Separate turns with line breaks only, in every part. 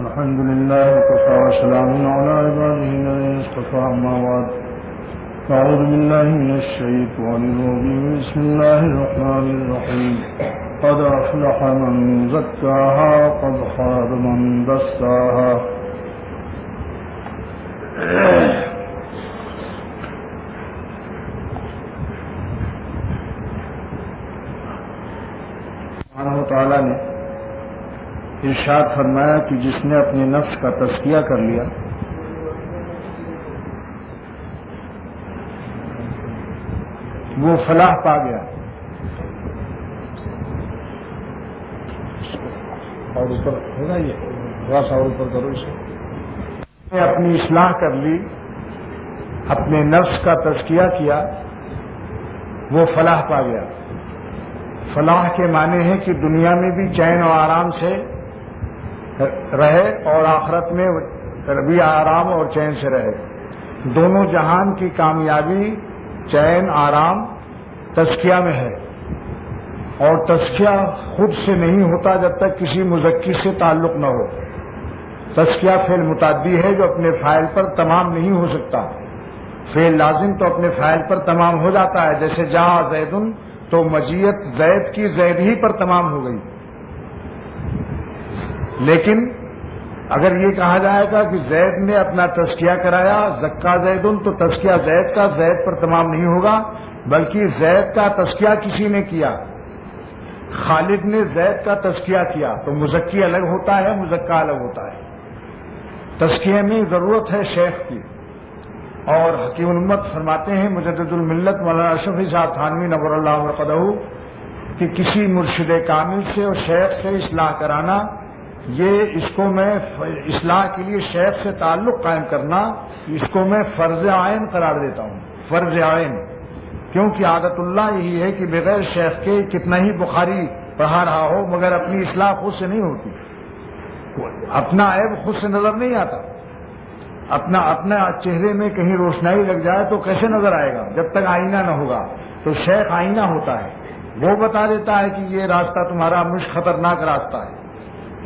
الحمد لله وكفى وسلام على عباده الذين اصطفى أما بعد أعوذ بالله من الشيطان الرجيم بسم الله الرحمن الرحيم قد أفلح من زكاها وقد خاب من دساها سبحانہ تعالیٰ نے ارشاد فرمایا کہ جس نے اپنے نفس کا تزکیہ کر لیا وہ فلاح پا گیا. اور اوپر ہوگا یہ تھوڑا سا اور اوپر کرو اسے. اپنی اصلاح کر لی، اپنے نفس کا تزکیہ کیا، وہ فلاح پا گیا. فلاح کے معنی ہے کہ دنیا میں بھی چین و آرام سے رہے اور آخرت میں بھی آرام اور چین سے رہے. دونوں جہان کی کامیابی چین آرام تزکیہ میں ہے. اور تزکیہ خود سے نہیں ہوتا جب تک کسی مزکی سے تعلق نہ ہو. تزکیہ فعل متعدی ہے جو اپنے فاعل پر تمام نہیں ہو سکتا. فعل لازم تو اپنے فاعل پر تمام ہو جاتا ہے، جیسے جہاں زیدن تو مجیت زید کی زید ہی پر تمام ہو گئی. لیکن اگر یہ کہا جائے گا کہ زید نے اپنا تزکیہ کرایا زکا زیدن، تو تزکیہ زید کا زید پر تمام نہیں ہوگا، بلکہ زید کا تزکیہ کسی نے کیا. خالد نے زید کا تزکیہ کیا تو مزکی الگ ہوتا ہے، مزکا الگ ہوتا ہے. تزکیے میں ضرورت ہے شیخ کی. اور حکیم الامت فرماتے ہیں مجدد الملت مولانا اشرف علی صاحب تھانوی نور اللہ مرقدہ کہ کسی مرشد کامل سے اور شیخ سے اصلاح کرانا، یہ اس کو میں اصلاح کے لیے شیخ سے تعلق قائم کرنا، اس کو میں فرض عین قرار دیتا ہوں. فرض عین، کیونکہ عادت اللہ یہی ہے کہ بغیر شیخ کے کتنا ہی بخاری پڑھا رہا ہو مگر اپنی اصلاح خود سے نہیں ہوتی. اپنا عیب خود سے نظر نہیں آتا. اپنا چہرے میں کہیں روشنائی لگ جائے تو کیسے نظر آئے گا جب تک آئینہ نہ ہوگا. تو شیخ آئینہ ہوتا ہے، وہ بتا دیتا ہے کہ یہ راستہ تمہارا مشک خطرناک راستہ ہے،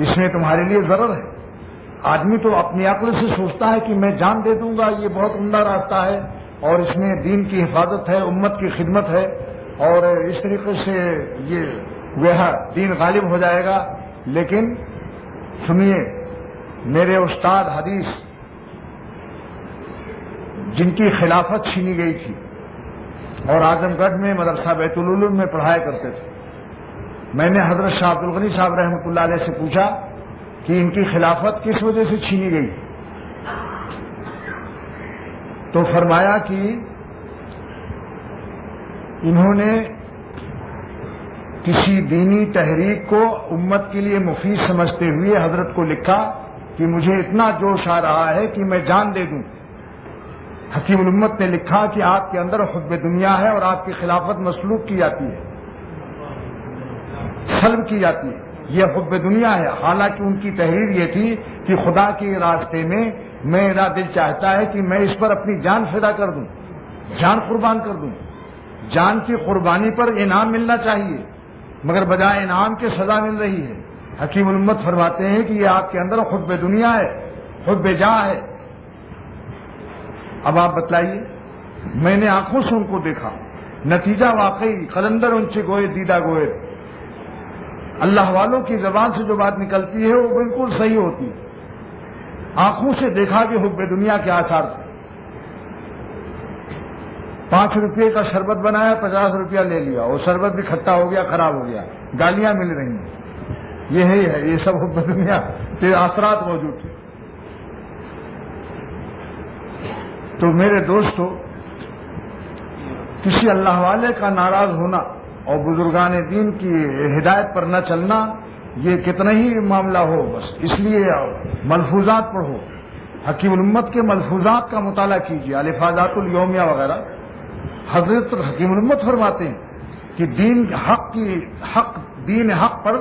اس میں تمہارے لیے ضرر ہے. آدمی تو اپنی عقل سے سوچتا ہے کہ میں جان دے دوں گا، یہ بہت عمدہ راستہ ہے اور اس میں دین کی حفاظت ہے، امت کی خدمت ہے، اور اس طریقے سے یہ دین غالب ہو جائے گا. لیکن سنیے، میرے استاد حدیث جن کی خلافت چھینی گئی تھی اور اعظم گڑھ میں مدرسہ بیت العلوم میں پڑھایا کرتے تھے، میں نے حضرت شاہ عبد الغنی صاحب رحمۃ اللہ علیہ سے پوچھا کہ ان کی خلافت کس وجہ سے چھینی گئی، تو فرمایا کہ انہوں نے کسی دینی تحریک کو امت کے لیے مفید سمجھتے ہوئے حضرت کو لکھا کہ مجھے اتنا جوش آ رہا ہے کہ میں جان دے دوں. حکیم الامت نے لکھا کہ آپ کے اندر حب دنیا ہے اور آپ کی خلافت مسلوب کی جاتی ہے، سلب کی جاتی ہے. یہ حب دنیا ہے. حالانکہ ان کی تحریر یہ تھی کہ خدا کے راستے میں میرا دل چاہتا ہے کہ میں اس پر اپنی جان فدا کر دوں، جان قربان کر دوں. جان کی قربانی پر انعام ملنا چاہیے مگر بجائے انعام کے سزا مل رہی ہے. حکیم الامت فرماتے ہیں کہ یہ آپ کے اندر حب دنیا ہے، حب جاہ ہے. اب آپ بتلائیے، میں نے آنکھوں سے ان کو دیکھا، نتیجہ واقعی قلندر انچے گوئے دیدہ گوئے. اللہ والوں کی زبان سے جو بات نکلتی ہے وہ بالکل صحیح ہوتی ہے. آنکھوں سے دیکھا کہ حب دنیا کے آثار تھے. 5 روپے کا شربت بنایا، 50 روپیہ لے لیا، وہ شربت بھی کھٹا ہو گیا، خراب ہو گیا، گالیاں مل رہی ہیں. یہی ہے، یہ سب حب دنیا کے اثرات موجود تھے. تو میرے دوستو، کسی اللہ والے کا ناراض ہونا اور بزرگان دین کی ہدایت پر نہ چلنا، یہ کتنا ہی معاملہ ہو، بس اس لیے ملفوظات پڑھو. حکیم الامت کے ملفوظات کا مطالعہ کیجیے، الفاظات الیومیہ وغیرہ. حضرت حکیم الامت فرماتے ہیں کہ دین حق پر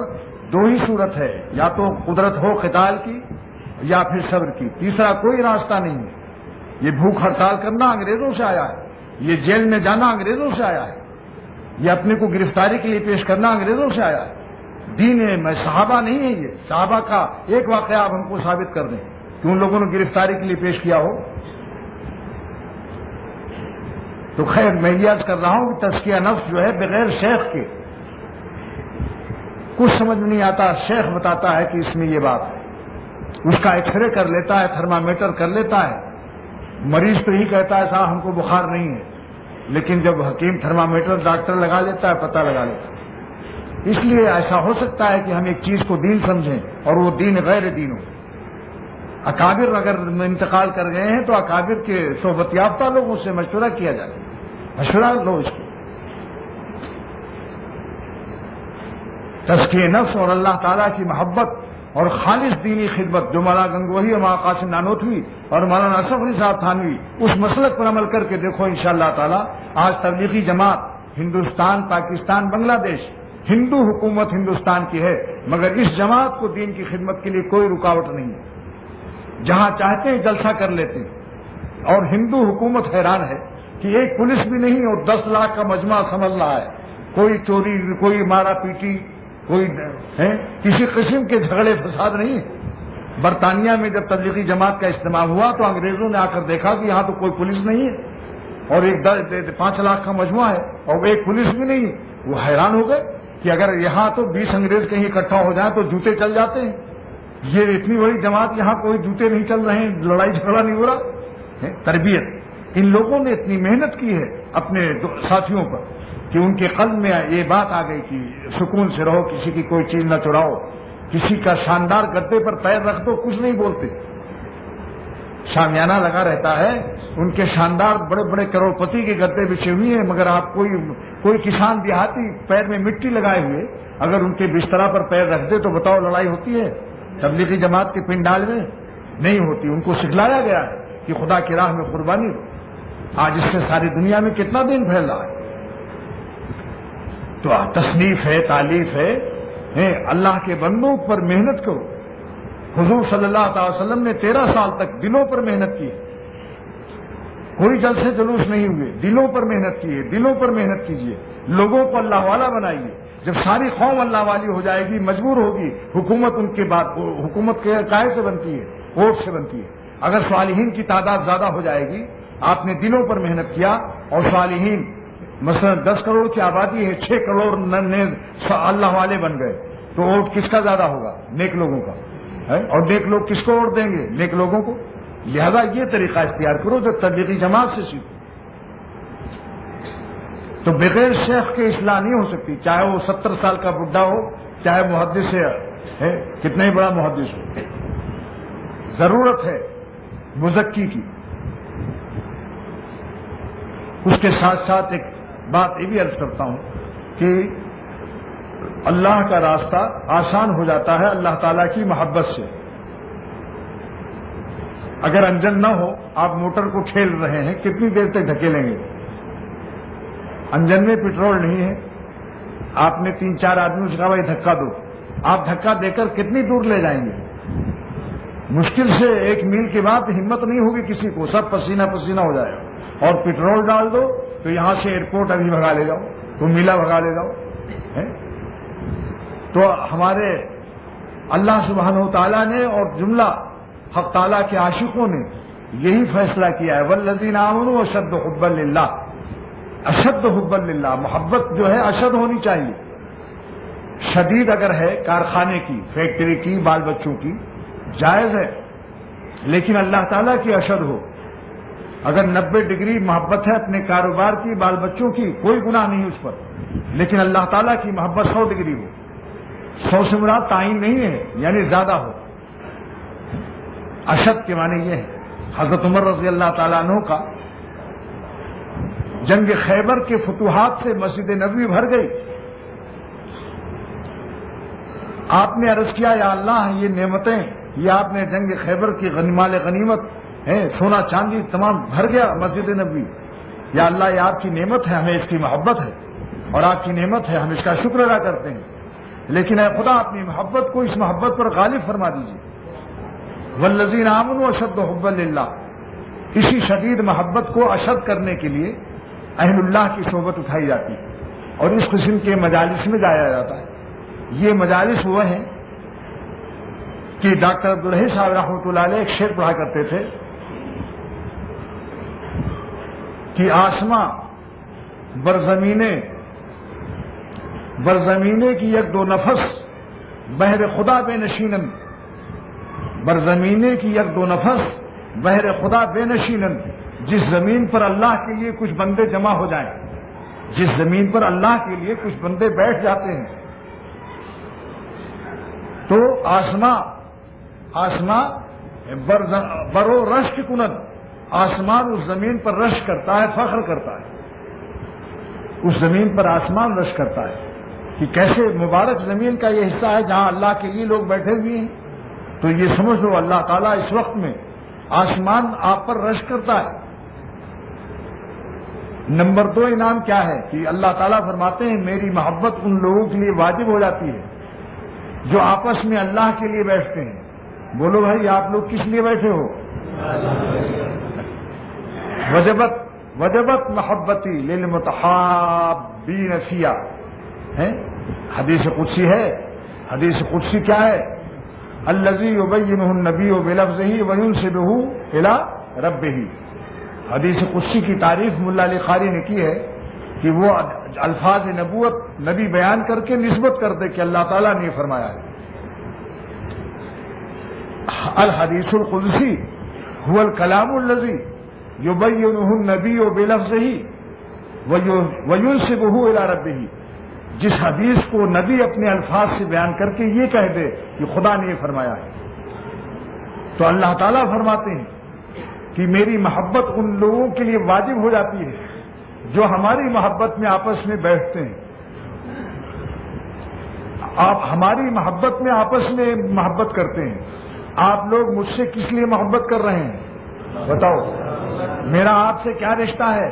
2 ہی صورت ہے، یا تو قدرت ہو قتال کی یا پھر صبر کی، تیسرا کوئی راستہ نہیں ہے. یہ بھوک ہڑتال کرنا انگریزوں سے آیا ہے، یہ جیل میں جانا انگریزوں سے آیا ہے، یہ اپنے کو گرفتاری کے لیے پیش کرنا انگریزوں سے آیا ہے. دین میں صحابہ نہیں ہے یہ. صحابہ کا ایک واقعہ آپ ہم کو ثابت کر دیں کہ ان لوگوں نے گرفتاری کے لیے پیش کیا ہو. تو خیر میں یہ عرض کر رہا ہوں کہ تزکیہ نفس جو ہے بغیر شیخ کے کچھ سمجھ میں نہیں آتا. شیخ بتاتا ہے کہ اس میں یہ بات ہے, اس کا ایکس رے کر لیتا ہے, تھرمامیٹر کر لیتا ہے, مریض تو ہی کہتا ہے صاحب ہم کو بخار نہیں ہے, لیکن جب حکیم تھرمامیٹر ڈاکٹر لگا لیتا ہے پتہ لگا لیتا ہے. اس لیے ایسا ہو سکتا ہے کہ ہم ایک چیز کو دین سمجھیں اور وہ دین غیر دین ہو. اکابر اگر انتقال کر گئے ہیں تو اکابر کے صحبت یافتہ لوگوں سے مشورہ کیا جائے, مشورہ لو اس کو. تزکیہ نفس اور اللہ تعالیٰ کی محبت اور خالص دینی خدمت جو مولانا گنگوہی اور مولانا قاسم نانوتوی اور مولانا اشرف علی صاحب تھانوی اس مسلک پر عمل کر کے دیکھو انشاءاللہ تعالیٰ. آج تبلیغی جماعت ہندوستان, پاکستان, بنگلہ دیش, ہندو حکومت ہندوستان کی ہے, مگر اس جماعت کو دین کی خدمت کے لیے کوئی رکاوٹ نہیں ہے. جہاں چاہتے ہیں جلسہ کر لیتے ہیں. اور ہندو حکومت حیران ہے کہ ایک پولیس بھی نہیں اور 10 لاکھ کا مجمع سمجھ رہا ہے. کوئی چوری, کوئی مارا پیٹی, کوئی کسی قسم کے جھگڑے فساد نہیں ہے. برطانیہ میں جب تبلیغی جماعت کا اجتماع ہوا تو انگریزوں نے آ کر دیکھا کہ یہاں تو کوئی پولیس نہیں ہے اور ایک 5 لاکھ کا مجموعہ ہے اور ایک پولیس بھی نہیں ہے. وہ حیران ہو گئے کہ اگر یہاں تو 20 انگریز کہیں اکٹھا ہو جائیں تو جوتے چل جاتے ہیں, یہ اتنی بڑی جماعت یہاں کوئی جوتے نہیں چل رہے ہیں, لڑائی جھگڑا نہیں ہو رہا. تربیت ان لوگوں نے اتنی محنت کی ہے اپنے ساتھیوں پر کہ ان کے قلب میں یہ بات آ گئی کہ سکون سے رہو, کسی کی کوئی چیز نہ چڑھاؤ, کسی کا شاندار گدے پر پیر رکھ دو, کچھ نہیں بولتے. شامیانہ لگا رہتا ہے, ان کے شاندار بڑے بڑے کروڑپتی کے گدے بچھے ہوئے ہیں, مگر آپ کوئی کسان دیہاتی پیر میں مٹی لگائے ہوئے اگر ان کے بستر پر پیر رکھ دے تو بتاؤ لڑائی ہوتی ہے؟ تبلیغی جماعت کے پنڈال میں نہیں ہوتی. ان کو سکھلایا گیا ہے کہ خدا کی راہ میں قربانی ہو. آج اس سے ساری دنیا میں کتنا دین پھیل رہا ہے. تو تصنیف ہے, تالیف ہے, اللہ کے بندوں پر محنت کرو. حضور صلی اللہ تعالی وسلم نے 13 سال تک دلوں پر محنت کی. کوئی جلسے جلوس نہیں ہوئے, دلوں پر محنت کی ہے. دلوں پر محنت کیجیے, لوگوں کو اللہ والا بنائیے. جب ساری قوم اللہ والی ہو جائے گی, مجبور ہوگی, حکومت ان کے بعد حکومت کے قائد سے بنتی ہے, ووٹ سے بنتی ہے. اگر صالحین کی تعداد زیادہ ہو جائے گی, آپ نے دلوں پر محنت کیا اور صالحین مثلا 10 کروڑ کی آبادی ہے, 6 کروڑ اللہ والے بن گئے, تو ووٹ کس کا زیادہ ہوگا؟ نیک لوگوں کا. اور نیک لوگ کس کو ووٹ دیں گے؟ نیک لوگوں کو. لہذا یہ طریقہ اختیار کرو جو تبلیغی جماعت سے سیکھو. تو بغیر شیخ کے اصلاح نہیں ہو سکتی, چاہے وہ 70 سال کا بڈھا ہو, چاہے محدث ہے کتنا ہی بڑا محدث ہو. ضرورت ہے مزکی کی. اس کے ساتھ ساتھ ایک بات یہ بھی عرض کرتا ہوں کہ اللہ کا راستہ آسان ہو جاتا ہے اللہ تعالیٰ کی محبت سے. اگر انجن نہ ہو, آپ موٹر کو کھیل رہے ہیں, کتنی دیر تک دھکیلیں گے؟ انجن میں پٹرول نہیں ہے, آپ نے 3-4 آدمیوں سے کہا بھائی دھکا دو, آپ دھکا دے کر کتنی دور لے جائیں گے؟ مشکل سے 1 میل کے بعد ہمت نہیں ہوگی کسی کو, سب پسینہ پسینہ ہو جائے گا. اور پٹرول ڈال دو تو یہاں سے ایئرپورٹ ابھی بھگا لے جاؤ, تو میلا بھگا لے جاؤ. تو ہمارے اللہ سبحانہ و تعالیٰ نے اور جملہ حق تعالیٰ کے عاشقوں نے یہی فیصلہ کیا ہے, والذین آمنوا اشد حبا للہ. اشد حبا للہ, محبت جو ہے اشد ہونی چاہیے. شدید اگر ہے کارخانے کی, فیکٹری کی, بال بچوں کی, جائز ہے, لیکن اللہ تعالیٰ کی اشد ہو. اگر 90 ڈگری محبت ہے اپنے کاروبار کی, بال بچوں کی, کوئی گناہ نہیں اس پر, لیکن اللہ تعالیٰ کی محبت 100 ڈگری ہو. 100 سے مراد تعین نہیں ہے, یعنی زیادہ ہو. اشد کے معنی یہ ہے. حضرت عمر رضی اللہ تعالیٰ عنہ کا جنگ خیبر کے فتوحات سے مسجد نبوی بھر گئی. آپ نے عرض کیا یا اللہ یہ نعمتیں, یہ آپ نے جنگ خیبر کی مال غنیمت ہے, سونا چاندی تمام بھر گیا مسجد نبوی, یا اللہ یہ آپ کی نعمت ہے, ہمیں اس کی محبت ہے, اور آپ کی نعمت ہے, ہم اس کا شکر ادا کرتے ہیں, لیکن اے خدا اپنی محبت کو اس محبت پر غالب فرما دیجیے. والذین آمنوا اشد حبا للہ. اسی شدید محبت کو اشد کرنے کے لیے اہل اللہ کی صحبت اٹھائی جاتی ہے اور اس قسم کے مجالس میں جایا جاتا ہے. یہ مجالس وہ ہیں کہ ڈاکٹر عبدالحی صاحب رحمۃ اللہ علیہ ایک شعر پڑھا کرتے تھے کہ آسماں برزمینے کی یک دو نفس بحر خدا بے نشینن، برزمینے کی یک دو نفس بحر خدا بے نشینن، جس زمین پر اللہ کے لیے کچھ بندے جمع ہو جائیں، جس زمین پر اللہ کے لیے کچھ بندے بیٹھ جاتے ہیں، تو آسماں برو رشک کند، آسمان اس زمین پر رشک کرتا ہے، فخر کرتا ہے، اس زمین پر آسمان رشک کرتا ہے کہ کیسے مبارک زمین کا یہ حصہ ہے جہاں اللہ کے لیے لوگ بیٹھے ہوئے ہیں۔ تو یہ سمجھ لو اللہ تعالیٰ اس وقت میں آسمان آپ پر رشک کرتا ہے۔ نمبر 2 انعام کیا ہے کہ اللہ تعالیٰ فرماتے ہیں میری محبت ان لوگوں کے لیے واجب ہو جاتی ہے جو آپس میں اللہ کے لیے بیٹھتے ہیں۔ بولو بھائی آپ لوگ کس لیے بیٹھے ہو؟ وجبت محبتی للمتحابین فیہ، حدیث قدسی ہے۔ حدیث قدسی کیا ہے؟ الذی یبینہ النبی بلفظہ وینسبہ الی ربہ۔ حدیث قدسی کی تعریف ملا علی قاری نے کی ہے کہ وہ الفاظ نبوت نبی بیان کر کے نسبت کر دے کہ اللہ تعالیٰ نے فرمایا ہے۔ الحدیث القدسی هو الکلام الذی یبینہ النبی بلفظہ وینسبہ الی ربہ، جس حدیث کو نبی اپنے الفاظ سے بیان کر کے یہ کہہ دے کہ خدا نے یہ فرمایا ہے۔ تو اللہ تعالیٰ فرماتے ہیں کہ میری محبت ان لوگوں کے لیے واجب ہو جاتی ہے جو ہماری محبت میں آپس میں بیٹھتے ہیں۔ آپ ہماری محبت میں آپس میں محبت کرتے ہیں۔ آپ لوگ مجھ سے کس لیے محبت کر رہے ہیں بتاؤ؟ میرا آپ سے کیا رشتہ ہے؟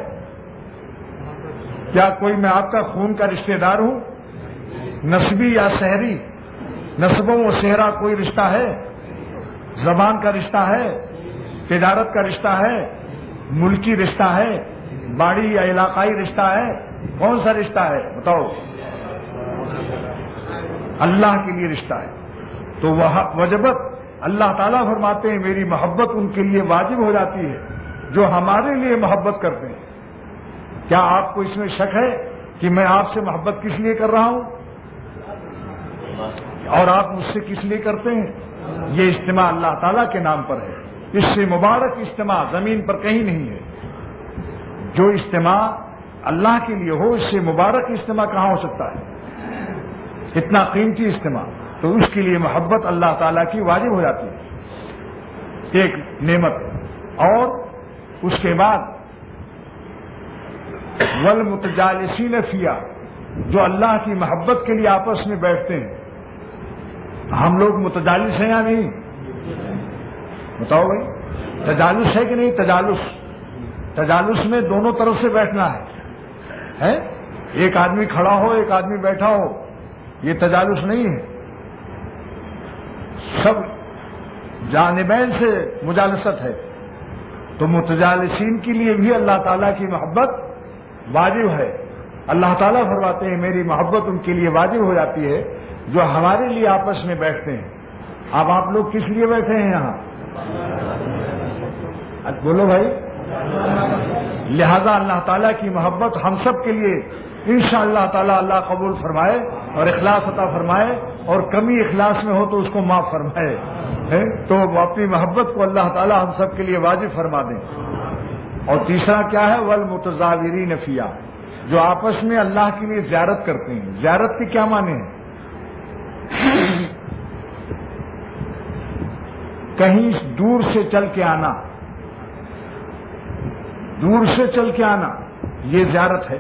کیا کوئی میں آپ کا خون کا رشتہ دار ہوں؟ نسبی یا سحری؟ نسبوں و صحرا کوئی رشتہ ہے؟ زبان کا رشتہ ہے؟ تجارت کا رشتہ ہے؟ ملکی رشتہ ہے؟ باڑی یا علاقائی رشتہ ہے؟ کون سا رشتہ ہے بتاؤ؟ اللہ کے لیے رشتہ ہے۔ تو وجبت اللہ تعالیٰ فرماتے ہیں میری محبت ان کے لیے واجب ہو جاتی ہے جو ہمارے لیے محبت کرتے ہیں۔ کیا آپ کو اس میں شک ہے کہ میں آپ سے محبت کس لیے کر رہا ہوں اور آپ مجھ سے کس لیے کرتے ہیں؟ یہ اجتماع اللہ تعالیٰ کے نام پر ہے۔ اس سے مبارک اجتماع زمین پر کہیں نہیں ہے۔ جو اجتماع اللہ کے لیے ہو اس سے مبارک اجتماع کہاں ہو سکتا ہے؟ اتنا قیمتی اجتماع، تو اس کے لیے محبت اللہ تعالیٰ کی واجب ہو جاتی ہے، ایک نعمت۔ اور اس کے بعد والمتجالسین فیہا، جو اللہ کی محبت کے لیے آپس میں بیٹھتے ہیں۔ ہم لوگ متجالس ہیں یا نہیں؟ بتاؤ بھائی، تجالس ہے کہ نہیں؟ تجالس میں دونوں طرف سے بیٹھنا ہے۔ ایک آدمی کھڑا ہو ایک آدمی بیٹھا ہو، یہ تجالس نہیں ہے۔ سب جانبین سے مجالست ہے۔ تو متجالسین کے لیے بھی اللہ تعالیٰ کی محبت واجب ہے۔ اللہ تعالیٰ فرماتے ہیں میری محبت ان کے لیے واجب ہو جاتی ہے جو ہمارے لیے آپس میں بیٹھتے ہیں۔ اب آپ لوگ کس لیے بیٹھے ہیں یہاں؟ بولو بھائی۔ لہذا اللہ تعالیٰ کی محبت ہم سب کے لیے انشاءاللہ تعالیٰ اللہ قبول فرمائے اور اخلاص عطا فرمائے، اور کمی اخلاص میں ہو تو اس کو معاف فرمائے، تو اپنی محبت کو اللہ تعالیٰ ہم سب کے لیے واجب فرما دیں۔ اور تیسرا کیا ہے؟ والمتزاورین فیہا، جو آپس میں اللہ کے لیے زیارت کرتے ہیں۔ زیارت کے کیا معنی ہیں؟ کہیں دور سے چل کے آنا، دور سے چل کے آنا یہ زیارت ہے۔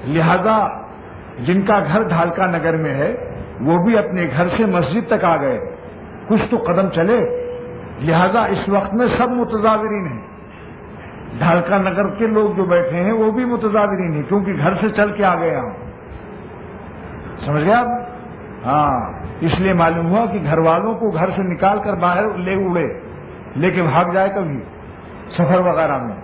لہذا جن کا گھر ڈھالکا نگر میں ہے وہ بھی اپنے گھر سے مسجد تک آ گئے، کچھ تو قدم چلے۔ لہذا اس وقت میں سب متزاورین ہیں۔ ڈھالکا نگر کے لوگ جو بیٹھے ہیں وہ بھی متزاورین ہیں، کیونکہ گھر سے چل کے آ گئے ہم۔ سمجھ گئے آپ؟ ہاں، اس لیے معلوم ہوا کہ گھر والوں کو گھر سے نکال کر باہر لے اڑے، لے کے بھاگ جائے کبھی سفر وغیرہ میں۔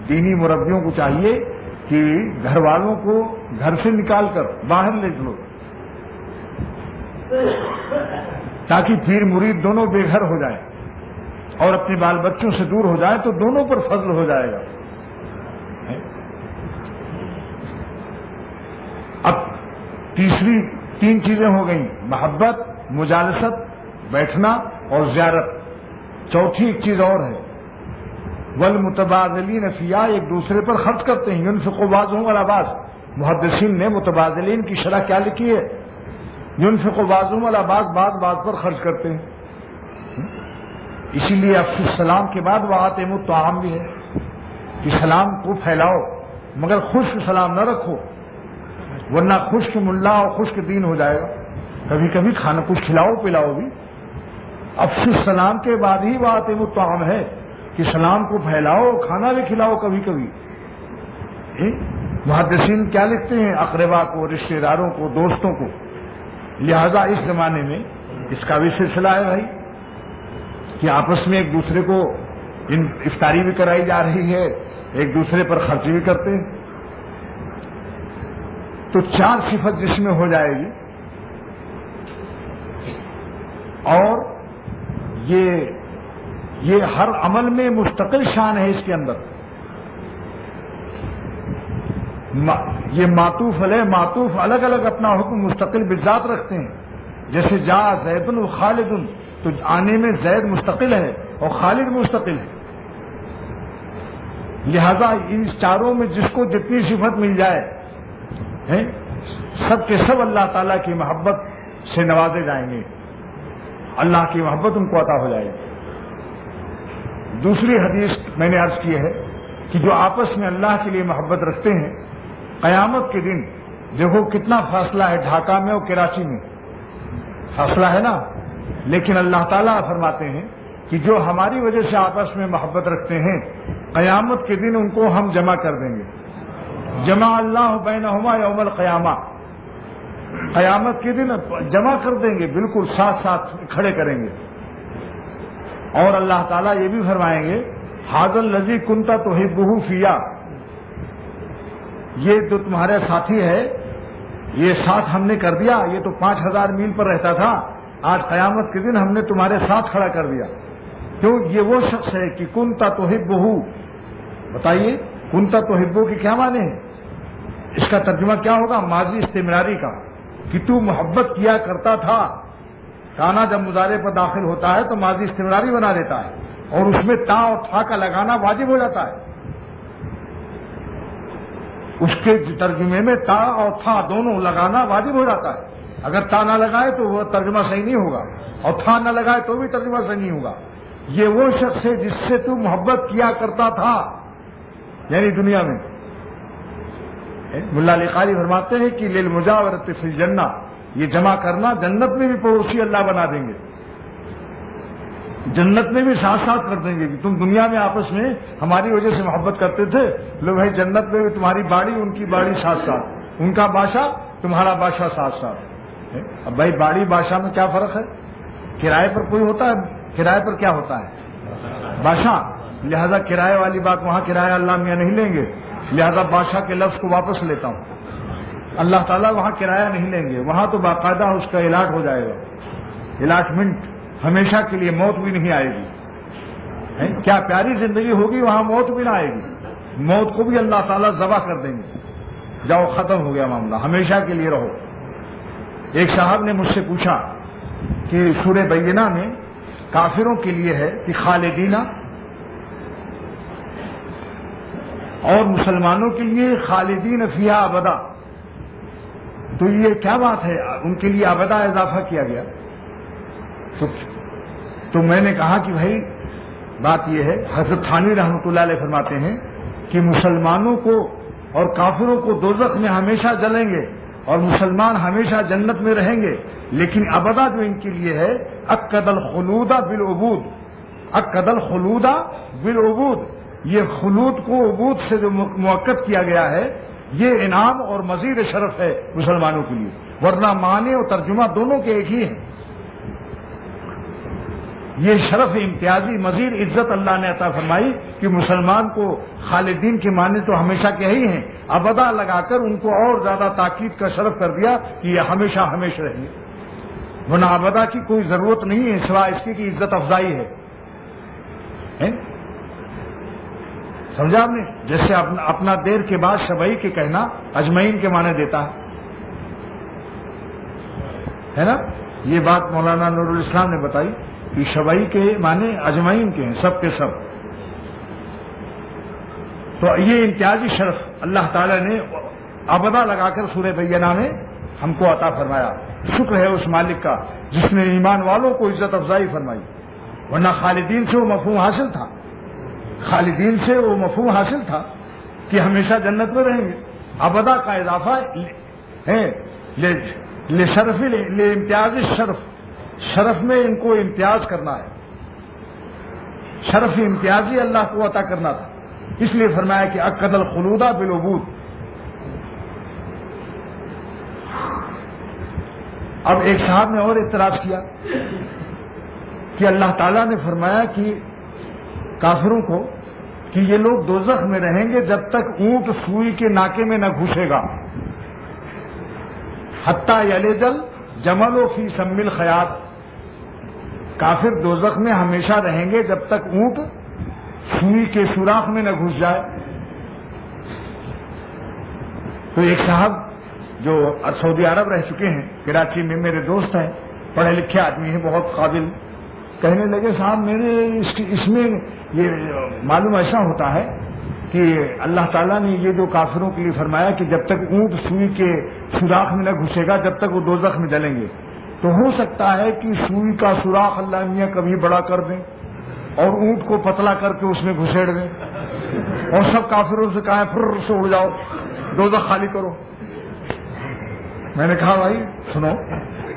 دینی مربیوں کو چاہیے کہ گھر والوں کو گھر سے نکال کر باہر لے چلو۔ تاکہ پیر مرید دونوں بے گھر ہو جائیں اور اپنے بال بچوں سے دور ہو جائیں تو دونوں پر فضل ہو جائے گا۔ اب تین چیزیں ہو گئیں، محبت، مجالست، بیٹھنا اور زیارت۔ چوتھی ایک چیز اور ہے، والمتبادلین فیہا، ایک دوسرے پر خرچ کرتے ہیں، ينفق بعضهم علی بعض۔ محدثین نے متبادلین کی شرح کیا لکھی ہے؟ ينفق بعضهم علی بعض، بعض پر خرچ کرتے ہیں۔ اسی لیے افشوا السلام کے بعد وآتموا الطعام بھی ہے کہ سلام کو پھیلاؤ، مگر خشک سلام نہ رکھو، ورنہ خشک ملا اور خشک دین ہو جائے گا۔ کبھی کبھی کھانا کچھ کھلاؤ پلاؤ بھی۔ افشوا السلام کے بعد ہی وآتموا الطعام ہے کہ سلام کو پھیلاؤ، کھانا بھی کھلاؤ کبھی کبھی۔ محدثین کیا لکھتے ہیں؟ اقربا کو، رشتہ داروں کو، دوستوں کو۔ لہذا اس زمانے میں اس کا بھی سلسلہ ہے بھائی کہ آپس میں ایک دوسرے کو افطاری بھی کرائی جا رہی ہے، ایک دوسرے پر خرچ بھی کرتے ہیں۔ تو 4 صفت جس میں ہو جائے گی، اور یہ ہر عمل میں مستقل شان ہے اس کے اندر۔ یہ معطوف علیہ معطوف الگ الگ اپنا حکم مستقل بذات رکھتے ہیں۔ جیسے جا زید و خالد، تو آنے میں زید مستقل ہے اور خالد مستقل ہے۔ لہذا ان چاروں میں جس کو جتنی صفت مل جائے سب کے سب اللہ تعالیٰ کی محبت سے نوازے جائیں گے، اللہ کی محبت ان کو عطا ہو جائے گی۔ دوسری حدیث میں نے عرض کی ہے کہ جو آپس میں اللہ کے لیے محبت رکھتے ہیں، قیامت کے دن دیکھو کتنا فاصلہ ہے ڈھاکہ میں اور کراچی میں، فاصلہ ہے نا، لیکن اللہ تعالیٰ فرماتے ہیں کہ جو ہماری وجہ سے آپس میں محبت رکھتے ہیں، قیامت کے دن ان کو ہم جمع کر دیں گے۔ جمع اللہ بینہما یوم القیامہ، قیامت کے دن جمع کر دیں گے، بالکل ساتھ ساتھ کھڑے کریں گے۔ اور اللہ تعالیٰ یہ بھی فرمائیں گے ھذا الذی کنت تحبہ فیہ، یہ جو تمہارا ساتھی ہے یہ ساتھ ہم نے کر دیا، یہ تو 5000 میل پر رہتا تھا، آج قیامت کے دن ہم نے تمہارے ساتھ کھڑا کر دیا۔ کیوں؟ یہ وہ شخص ہے کہ کنت تحبہ۔ بتائیے کنت تحبہ کے کیا معنی ہے؟ اس کا ترجمہ کیا ہوگا؟ ماضی استمراری کا، کہ تو محبت کیا کرتا تھا۔ کانا جب مضارع پر داخل ہوتا ہے تو ماضی استمراری بنا دیتا ہے، اور اس میں تا اور تھا کا لگانا واجب ہو جاتا ہے۔ اس کے ترجمے میں تا اور تھا دونوں لگانا واجب ہو جاتا ہے۔ اگر تا نہ لگائے تو وہ ترجمہ صحیح نہیں ہوگا، اور تھا نہ لگائے تو بھی ترجمہ صحیح نہیں ہوگا۔ یہ وہ شخص ہے جس سے تو محبت کیا کرتا تھا، یعنی دنیا میں۔ ملا علی قاری فرماتے ہیں کہ للمجاورۃ فی الجنہ، یہ جمع کرنا جنت میں بھی پڑوسی اللہ بنا دیں گے، جنت میں بھی ساتھ ساتھ کر دیں گے کہ تم دنیا میں آپس میں ہماری وجہ سے محبت کرتے تھے، لو بھائی جنت میں بھی تمہاری باڑی ان کی باڑی ساتھ ساتھ، ان کا بادشاہ تمہارا بادشاہ ساتھ ساتھ۔ اب بھائی باڑی بادشاہ میں کیا فرق ہے؟ کرائے پر کوئی ہوتا ہے؟ کرائے پر کیا ہوتا ہے؟ بادشاہ۔ لہذا کرائے والی بات وہاں کرایہ اللہ میاں نہیں لیں گے، لہذا بادشاہ کے لفظ کو واپس لیتا ہوں۔ اللہ تعالیٰ وہاں کرایہ نہیں لیں گے، وہاں تو باقاعدہ اس کا الاٹ ہو جائے گا، الاٹمنٹ، ہمیشہ کے لیے، موت بھی نہیں آئے گی۔ کیا پیاری زندگی ہوگی، وہاں موت بھی نہ آئے گی، موت کو بھی اللہ تعالیٰ ذبح کر دیں گے، جاؤ ختم ہو گیا معاملہ، ہمیشہ کے لیے رہو۔ ایک صاحب نے مجھ سے پوچھا کہ سورہ بینہ میں کافروں کے لیے ہے کہ خالدینہ، اور مسلمانوں کے لیے خالدین فیہا ابدا، تو یہ کیا بات ہے؟ ان کے لیے ابدا اضافہ کیا گیا۔ تو میں نے کہا کہ بھائی بات یہ ہے، حضرت تھانوی رحمۃ اللہ علیہ فرماتے ہیں کہ مسلمانوں کو اور کافروں کو دوزخ میں ہمیشہ جلیں گے اور مسلمان ہمیشہ جنت میں رہیں گے، لیکن ابدا جو ان کے لیے ہے اکد الخلود بالعبود، اکد الخلود بالعبود، یہ خلود کو عبود سے جو موقت کیا گیا ہے، یہ انعام اور مزید شرف ہے مسلمانوں کے لیے، ورنہ معنی اور ترجمہ دونوں کے ایک ہی ہیں۔ یہ شرف امتیازی مزید عزت اللہ نے عطا فرمائی کہ مسلمان کو خالدین کے معنی تو ہمیشہ کے ہی ہیں، ابدا لگا کر ان کو اور زیادہ تاکید کا شرف کر دیا کہ یہ ہمیشہ ہمیشہ رہیں گے۔ ورنہ ابدا کی کوئی ضرورت نہیں ہے سوائے اس کی کہ عزت افزائی ہے۔ سمجھا آپ نے؟ جیسے اپنا دیر کے بعد شبئی کے کہنا اجمعین کے معنی دیتا ہے نا؟ یہ بات مولانا نور الاسلام نے بتائی کہ شبئی کے معنی اجمعین کے ہیں، سب کے سب۔ تو یہ امتیازی شرف اللہ تعالی نے ابدا لگا کر سورہ بینہ میں ہم کو عطا فرمایا۔ شکر ہے اس مالک کا جس نے ایمان والوں کو عزت افزائی فرمائی، ورنہ خالدین سے وہ مفہوم حاصل تھا، خالدین سے وہ مفہوم حاصل تھا کہ ہمیشہ جنت میں رہیں گے۔ ابدا کا اضافہ ہے لشرف امتیاز شرف، شرف میں ان کو امتیاز کرنا ہے، شرف امتیازی اللہ کو عطا کرنا تھا، اس لیے فرمایا کہ اکد الخلودہ بالعبود۔ اب ایک صاحب نے اور اعتراض کیا کہ اللہ تعالیٰ نے فرمایا کہ کافروں کو کہ یہ لوگ دوزخ میں رہیں گے جب تک اونٹ سوئی کے ناکے میں نہ گھسے گا، حتیٰ یلجل جمل فی سم الخیاط، کافر دوزخ میں ہمیشہ رہیں گے جب تک اونٹ سوئی کے سوراخ میں نہ گھس جائے۔ تو ایک صاحب جو سعودی عرب رہ چکے ہیں، کراچی میں میرے دوست ہیں، پڑھے لکھے آدمی ہیں، بہت قابل، کہنے لگے صاحب میرے اس میں یہ معلوم ایسا ہوتا ہے کہ اللہ تعالیٰ نے یہ جو کافروں کے لیے فرمایا کہ جب تک اونٹ سوئی کے سوراخ میں نہ گھسے گا جب تک وہ دوزخ میں جلیں گے، تو ہو سکتا ہے کہ سوئی کا سوراخ اللہ میاں کبھی بڑا کر دیں اور اونٹ کو پتلا کر کے اس میں گھسیڑ دیں اور سب کافروں سے کہیں پھر سے اڑ جاؤ، دوزخ خالی کرو۔ میں نے کہا بھائی سنو،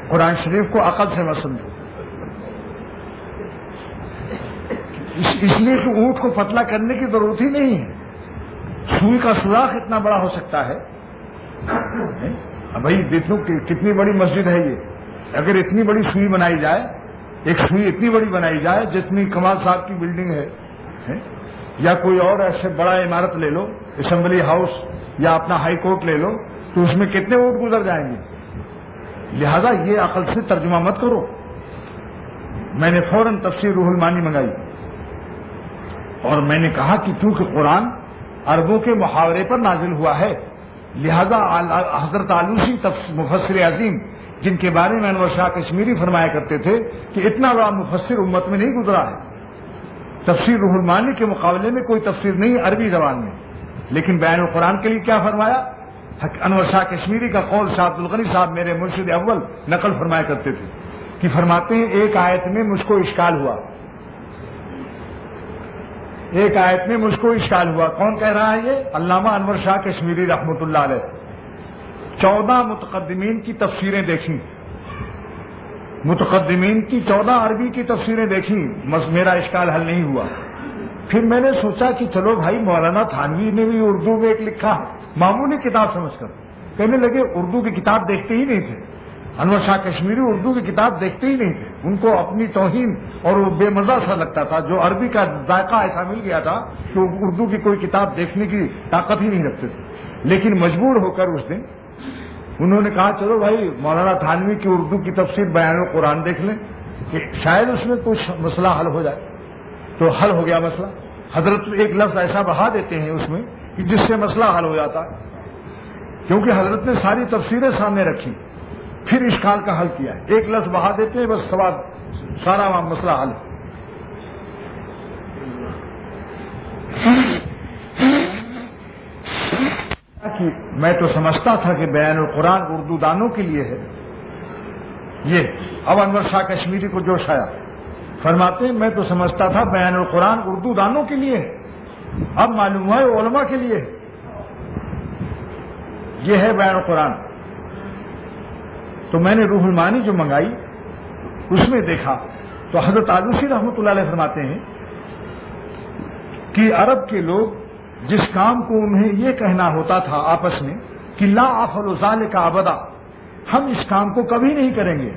قرآن شریف کو عقل سے مت سمجھو، اس لیے کہ اونٹ کو پتلا کرنے کی ضرورت ہی نہیں ہے، سوئی کا سوراخ اتنا بڑا ہو سکتا ہے۔ بھائی دیکھو کتنی بڑی مسجد ہے یہ، اگر اتنی بڑی سوئی بنائی جائے، ایک سوئی اتنی بڑی بنائی جائے جتنی کمال صاحب کی بلڈنگ ہے، یا کوئی اور ایسے بڑا عمارت لے لو، اسمبلی ہاؤس یا اپنا ہائی کورٹ لے لو، تو اس میں کتنے اونٹ گزر جائیں گے؟ لہذا یہ عقل سے ترجمہ مت کرو۔ میں نے فوراً تفسیر روح المعانی منگائی اور میں نے کہا کہ چونکہ قرآن عربوں کے محاورے پر نازل ہوا ہے، لہذا حضرت آلوسی مفسر عظیم جن کے بارے میں انور شاہ کشمیری فرمایا کرتے تھے کہ اتنا بڑا مفسر امت میں نہیں گزرا ہے، تفسیر روح المعانی کے مقابلے میں کوئی تفسیر نہیں عربی زبان میں، لیکن بیان القرآن کے لیے کیا فرمایا؟ انور شاہ کشمیری کا قول شاہ عبد الغنی صاحب میرے مرشد اول نقل فرمایا کرتے تھے کہ فرماتے ہیں ایک آیت میں مجھ کو اشکال ہوا، ایک آیت میں مجھ کو اشکال ہوا۔ کون کہہ رہا ہے یہ؟ علامہ انور شاہ کشمیری رحمۃ اللہ علیہ۔ 14 متقدمین کی تفسیریں دیکھیں، متقدمین کی 14 عربی کی تفسیریں دیکھیں، میرا اشکال حل نہیں ہوا۔ پھر میں نے سوچا کہ چلو بھائی مولانا تھانوی نے بھی اردو میں ایک لکھا، معمولی کتاب سمجھ کر کہنے لگے اردو کی کتاب دیکھتے ہی نہیں تھے، انور شاہ کشمیری اردو کی کتاب دیکھتے ہی نہیں تھے، ان کو اپنی توہین اور وہ بے مزہ سا لگتا تھا، جو عربی کا ذائقہ ایسا مل گیا تھا کہ وہ اردو کی کوئی کتاب دیکھنے کی طاقت ہی نہیں رکھتے تھے۔ لیکن مجبور ہو کر اس دن انہوں نے کہا چلو بھائی مولانا تھانوی کی اردو کی تفسیر بیان القرآن دیکھ لیں کہ شاید اس میں کچھ مسئلہ حل ہو جائے۔ تو حل ہو گیا مسئلہ، حضرت ایک لفظ ایسا بہا دیتے ہیں اس میں کہ جس سے مسئلہ حل ہو جاتا ہے، کیونکہ حضرت نے ساری تفسیریں سامنے رکھی، پھر اشکال کا حل کیا ہے، ایک لفظ بہا دیتے ہیں بس سوال سارا مسئلہ حل۔ کہ میں تو سمجھتا تھا کہ بیان القرآن اردو دانوں کے لیے ہے، یہ اب انور شاہ کشمیری کو جوش آیا، فرماتے ہیں میں تو سمجھتا تھا بیان القرآن اردو دانوں کے لیے ہے، اب معلوم ہوا ہے علماء کے لیے ہے، یہ ہے بیان القرآن۔ تو میں نے روح المعانی جو منگائی اس میں دیکھا تو حضرت آلوسی رحمۃ اللہ علیہ فرماتے ہیں کہ عرب کے لوگ جس کام کو انہیں یہ کہنا ہوتا تھا آپس میں کہ لا افعل ذلک ابدا، ہم اس کام کو کبھی نہیں کریں گے،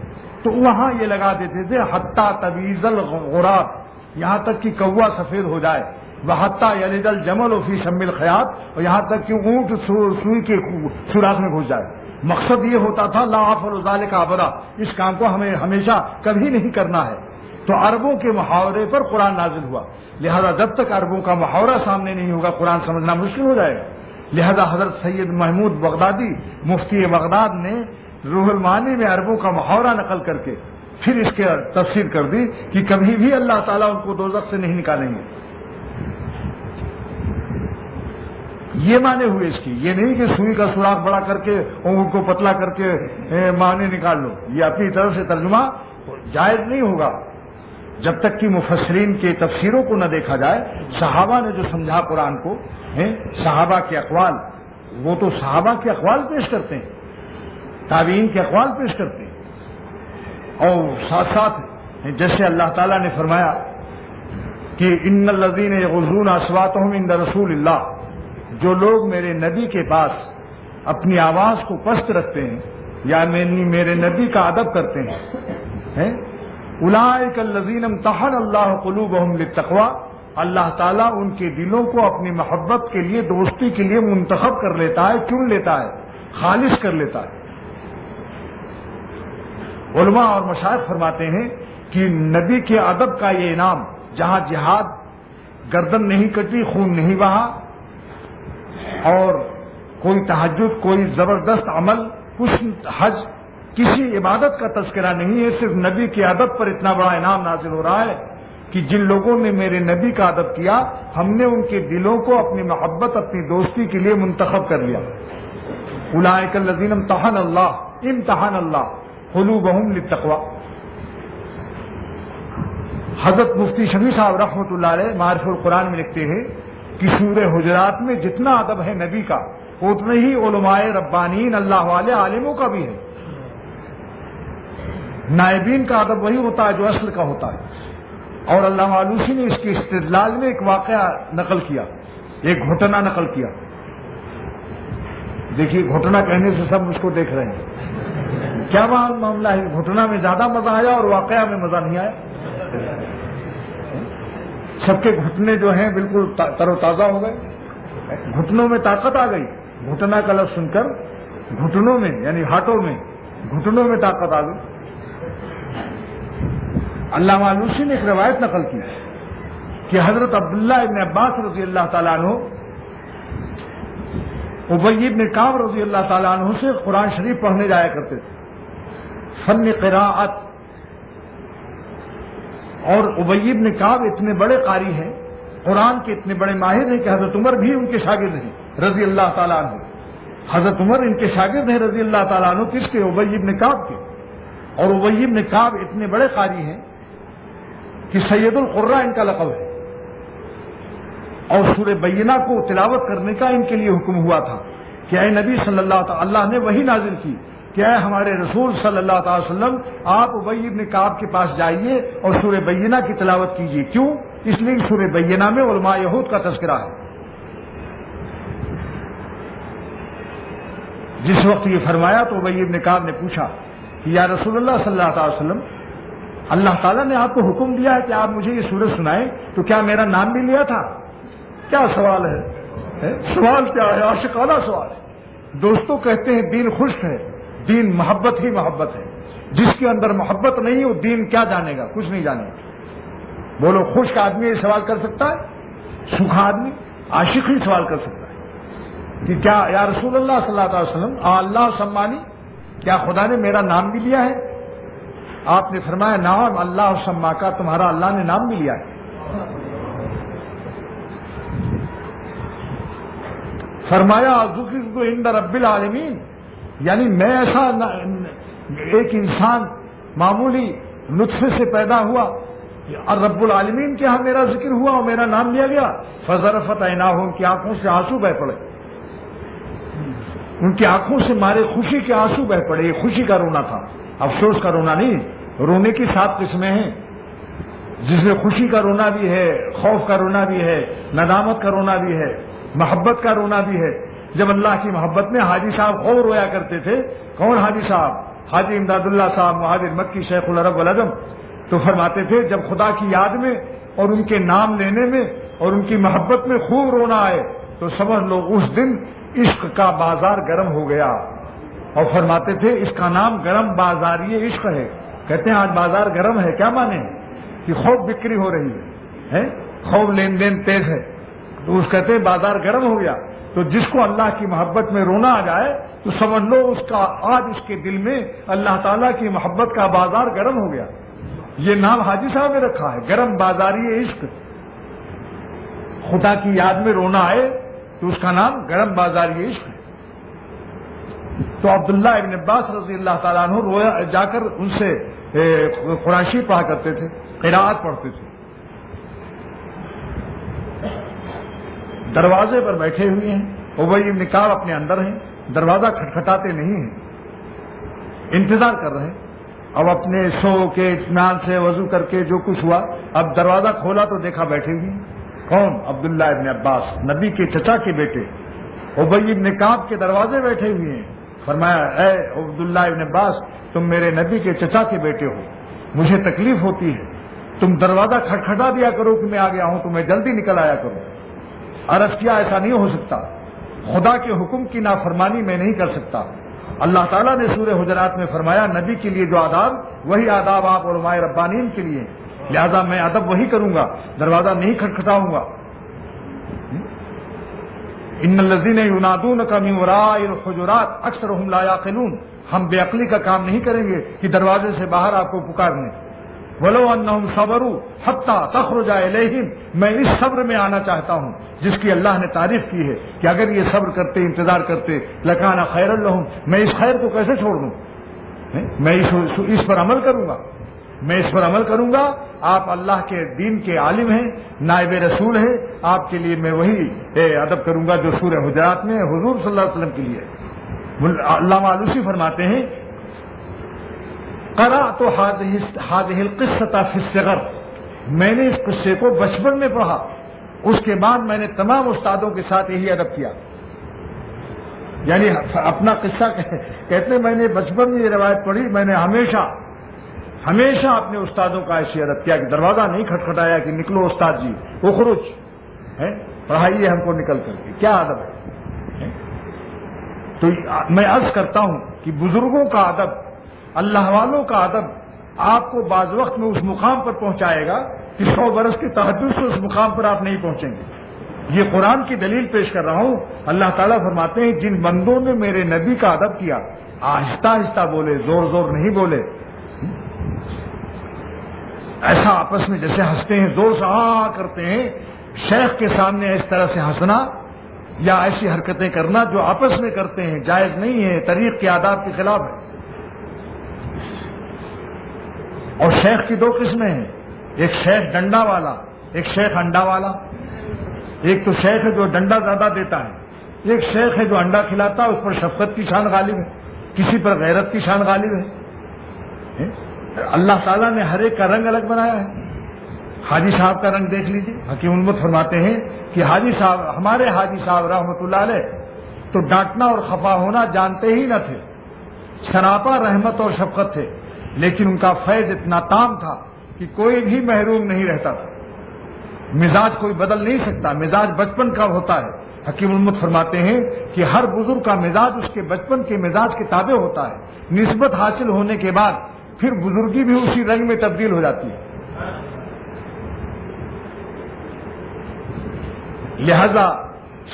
تو وہاں یہ لگا دیتے تھے حتیٰ تبیض الغراب، یہاں تک کہ کوا سفید ہو جائے، وحتیٰ یلج الجمل فی سم الخیاط، اور یہاں تک کہ اونٹ سوئی کے سوراخ میں گھس جائے۔ مقصد یہ ہوتا تھا لا افعل ذلک ابدا، اس کام کو ہمیں ہمیشہ کبھی نہیں کرنا ہے. تو عربوں کے محاورے پر قرآن نازل ہوا، لہذا جب تک عربوں کا محاورہ سامنے نہیں ہوگا قرآن سمجھنا مشکل ہو جائے گا. لہذا حضرت سید محمود بغدادی مفتی بغداد نے روح المعانی میں عربوں کا محاورہ نقل کر کے پھر اس کے تفسیر کر دی کہ کبھی بھی اللہ تعالیٰ ان کو دوزخ سے نہیں نکالیں گے. یہ معنی ہوئے اس کی، یہ نہیں کہ سوئی کا سوراخ بڑا کر کے ان کو پتلا کر کے معنی نکال لو. یہ اپنی طرف سے ترجمہ جائز نہیں ہوگا جب تک کہ مفسرین کے تفسیروں کو نہ دیکھا جائے. صحابہ نے جو سمجھا قرآن کو، صحابہ کے اقوال، وہ تو صحابہ کے اقوال پیش کرتے ہیں، تابعین کے اقوال پیش کرتے ہیں. اور ساتھ ساتھ جیسے اللہ تعالیٰ نے فرمایا کہ ان الذین یغضون اصواتهم عند رسول اللہ، جو لوگ میرے نبی کے پاس اپنی آواز کو پست رکھتے ہیں یا میرے نبی کا ادب کرتے ہیں، اولئک الذین امتحن اللہ قلوبهم للتقوی، اللہ تعالیٰ ان کے دلوں کو اپنی محبت کے لیے، دوستی کے لیے منتخب کر لیتا ہے، چن لیتا ہے، خالص کر لیتا ہے. علماء اور مشائخ فرماتے ہیں کہ نبی کے ادب کا یہ انعام، جہاں جہاد گردن نہیں کٹی، خون نہیں بہا، اور کوئی تہجد، کوئی زبردست عمل، کچھ حج، کسی عبادت کا تذکرہ نہیں ہے، صرف نبی کے ادب پر اتنا بڑا انعام نازل ہو رہا ہے کہ جن لوگوں نے میرے نبی کا ادب کیا، ہم نے ان کے دلوں کو اپنی محبت، اپنی دوستی کے لیے منتخب کر لیا. اولئک الذین امتحن اللہ قلوبہم للتقوی. حضرت مفتی شفیع صاحب رحمۃ اللہ علیہ معارف القرآن میں لکھتے ہیں کہ سورہ حجرات میں جتنا ادب ہے نبی کا، اتنے ہی علماء ربانیین اللہ والے عالموں کا بھی ہے. نائبین کا ادب وہی ہوتا ہے جو اصل کا ہوتا ہے. اور علامہ آلوسی نے اس کے استدلال میں ایک واقعہ نقل کیا، ایک گھٹنہ نقل کیا. دیکھیے گھٹنہ کہنے سے سب مجھ کو دیکھ رہے ہیں، کیا معاملہ ہے؟ گھٹنہ میں زیادہ مزہ آیا اور واقعہ میں مزہ نہیں آیا. سب کے گھٹنے جو ہیں بالکل تر و تازہ ہو گئے، گھٹنوں میں طاقت آ گئی. گھٹنہ کا لفظ سن کر گھٹنوں میں، یعنی ہاتھوں میں، گھٹنوں میں طاقت آ گئی. علامہ آلوسی نے ایک روایت نقل کی کہ حضرت عبداللہ ابن عباس رضی اللہ تعالیٰ عنہ ابی ابن کعب رضی اللہ تعالیٰ عنہ سے قرآن شریف پڑھنے جایا کرتے تھے. فن قراءت. اور ابی ابن کعب اتنے بڑے قاری ہیں، قرآن کے اتنے بڑے ماہر ہیں کہ حضرت عمر بھی ان کے شاگرد ہیں رضی اللہ تعالیٰ عنہ. حضرت عمر ان کے شاگرد ہیں رضی اللہ تعالیٰ عنہ، کس کے؟ ابی ابن کعب کے. اور ابی ابن کعب اتنے بڑے قاری ہیں کہ سید القراء ان کا لقب ہے. اور سورہ بینہ کو تلاوت کرنے کا ان کے لیے حکم ہوا تھا کہ اے نبی صلی اللہ تعالی، اللہ نے وہی نازل کی کہ اے ہمارے رسول صلی اللہ تعالی وسلم، آپ ابی ابن کعب کے پاس جائیے اور سورہ بینہ کی تلاوت کیجیے. کیوں؟ اس لیے سورہ بینہ میں علماء یہود کا تذکرہ ہے. جس وقت یہ فرمایا تو ابی ابن کعب نے پوچھا کہ یا رسول اللہ صلی اللہ تعالی وسلم، اللہ تعالیٰ نے آپ کو حکم دیا ہے کہ آپ مجھے یہ سورہ سنائیں، تو کیا میرا نام بھی لیا تھا؟ کیا سوال ہے؟ سوال کیا ہے؟ عاشقانہ سوال ہے. دوستوں کہتے ہیں دین خشک ہے، دین محبت ہی محبت ہے. جس کے اندر محبت نہیں وہ دین کیا جانے گا؟ کچھ نہیں جانے گا. بولو خشک آدمی یہ سوال کر سکتا ہے؟ سوکھا آدمی عاشق ہی سوال کر سکتا ہے کہ کیا یا رسول اللہ صلی اللہ علیہ وسلم اللہ سمانی، کیا خدا نے میرا نام بھی لیا ہے؟ آپ نے فرمایا نام اللہ سما کا، تمہارا اللہ نے نام بھی لیا ہے. فرمایا ذکرت عند رب العالمین، یعنی میں ایسا ایک انسان معمولی نطفے سے پیدا ہوا اور رب العالمین کے ہاں میرا ذکر ہوا اور میرا نام لیا گیا. فظرفت عیناہ، ان کی آنکھوں سے آنسو بہ پڑے، ان کی آنکھوں سے مارے خوشی کے آنسو بہ پڑے. یہ خوشی کا رونا تھا، افسوس کا رونا نہیں. رونے کی 7 قسمیں ہیں، جس میں خوشی کا رونا بھی ہے، خوف کا رونا بھی ہے، ندامت کا رونا بھی ہے، محبت کا رونا بھی ہے. جب اللہ کی محبت میں حاجی صاحب خوب رویا کرتے تھے. کون حاجی صاحب؟ حاجی امداد اللہ صاحب مہاجر مکی شیخ العرب والعجم. تو فرماتے تھے جب خدا کی یاد میں اور ان کے نام لینے میں اور ان کی محبت میں خوب رونا آئے تو سمجھ لو اس دن عشق کا بازار گرم ہو گیا. اور فرماتے تھے اس کا نام گرم بازاری عشق ہے. کہتے ہیں آج بازار گرم ہے، کیا مانے کہ خوب بکری ہو رہی ہے، خوب لین دین تیز ہے، تو اس کہتے ہیں بازار گرم ہو گیا. تو جس کو اللہ کی محبت میں رونا آ جائے تو سمجھ لو اس کا آج اس کے دل میں اللہ تعالیٰ کی محبت کا بازار گرم ہو گیا. یہ نام حاجی صاحب نے رکھا ہے، گرم بازاری عشق. خدا کی یاد میں رونا آئے تو اس کا نام گرم بازاری عشق ہے. تو عبداللہ ابن عباس رضی اللہ تعالیٰ عنہ رویا جا کر ان سے قرآن شریف پڑھا کرتے تھے، قراءت پڑھتے تھے. دروازے پر بیٹھے ہوئے ہیں، ابی بن کعب اپنے اندر ہیں، دروازہ کھٹکھٹاتے نہیں ہیں، انتظار کر رہے ہیں. اب اپنے سو کے اطمینان سے وضو کر کے جو کچھ ہوا، اب دروازہ کھولا تو دیکھا بیٹھے ہوئے ہیں. کون؟ عبداللہ ابن عباس، نبی کے چچا کے بیٹے. ابی بن کعب کے دروازے بیٹھے ہوئے ہیں. فرمایا اے عبداللہ ابن عباس، تم میرے نبی کے چچا کے بیٹے ہو، مجھے تکلیف ہوتی ہے، تم دروازہ کھٹکھٹا دیا کرو کہ میں آ گیا ہوں تو میں جلدی نکل آیا کروں. عرض کیا ایسا نہیں ہو سکتا، خدا کے حکم کی نافرمانی میں نہیں کر سکتا. اللہ تعالیٰ نے سورہ حجرات میں فرمایا نبی کے لیے جو آداب وہی آداب آپ علماء ربانین کے لیے، لہذا میں ادب وہی کروں گا، دروازہ نہیں کھٹکھٹاؤں گا. ان الذین ینادونک من وراء الحجرات اکثرهم لا یعقلون. ہم بے عقلی کا کام نہیں کریں گے کہ دروازے سے باہر آپ کو پکارنے. ولو انہم صبروا حتی تخرج الیہم. میں اس صبر میں آنا چاہتا ہوں جس کی اللہ نے تعریف کی ہے کہ اگر یہ صبر کرتے، انتظار کرتے، لکان خیر لہم. میں اس خیر کو کیسے چھوڑ دوں؟ میں اس پر عمل کروں گا، میں اس پر عمل کروں گا. آپ اللہ کے دین کے عالم ہیں، نائب رسول ہیں، آپ کے لیے میں وہی ادب کروں گا جو سورہ حجرات میں حضور صلی اللہ علیہ وسلم کے لیے. علامہ آلوسی فرماتے ہیں قرأت هذه القصة في الصغر. میں نے اس قصے کو بچپن میں پڑھا، اس کے بعد میں نے تمام استادوں کے ساتھ یہی ادب کیا. یعنی اپنا قصہ کہتے ہیں میں نے بچپن میں یہ روایت پڑھی، میں نے ہمیشہ اپنے استادوں کا ایسی ادب کیا کہ دروازہ نہیں کھٹکھٹایا کہ نکلو استاد جی، اخرج ہے، پڑھائیے ہم کو نکل کر کے. کیا ادب ہے؟ تو میں عرض کرتا ہوں کہ بزرگوں کا ادب، اللہ والوں کا ادب آپ کو بعض وقت میں اس مقام پر پہنچائے گا کہ 100 برس کے تحدث سے اس مقام پر آپ نہیں پہنچیں گے. یہ قرآن کی دلیل پیش کر رہا ہوں. اللہ تعالیٰ فرماتے ہیں جن بندوں نے میرے نبی کا ادب کیا، آہستہ آہستہ بولے، زور زور نہیں بولے. ایسا آپس میں جیسے ہنستے ہیں، زور سے کرتے ہیں، شیخ کے سامنے اس طرح سے ہنسنا یا ایسی حرکتیں کرنا جو آپس میں کرتے ہیں جائز نہیں ہے، طریق کے آداب کے خلاف ہے. اور شیخ کی 2 قسمیں ہیں، ایک شیخ ڈنڈا والا، ایک شیخ انڈا والا. ایک تو شیخ ہے جو ڈنڈا زیادہ دیتا ہے، ایک شیخ ہے جو انڈا کھلاتا ہے، اس پر شفقت کی شان غالب ہے، کسی پر غیرت کی شان غالب ہے. اللہ تعالیٰ نے ہر ایک کا رنگ الگ بنایا ہے. حاجی صاحب کا رنگ دیکھ لیجیے. حکیم امت فرماتے ہیں کہ حاجی صاحب، ہمارے حاجی صاحب رحمۃ اللہ علیہ تو ڈانٹنا اور خفا ہونا جانتے ہی نہ تھے، سراپا رحمت اور شفقت تھے، لیکن ان کا فیض اتنا تام تھا کہ کوئی بھی محروم نہیں رہتا تھا. مزاج کوئی بدل نہیں سکتا، مزاج بچپن کا ہوتا ہے. حکیم امت فرماتے ہیں کہ ہر بزرگ کا مزاج اس کے بچپن کے مزاج کے تابع ہوتا ہے. نسبت حاصل ہونے کے بعد پھر بزرگی بھی اسی رنگ میں تبدیل ہو جاتی ہے. لہذا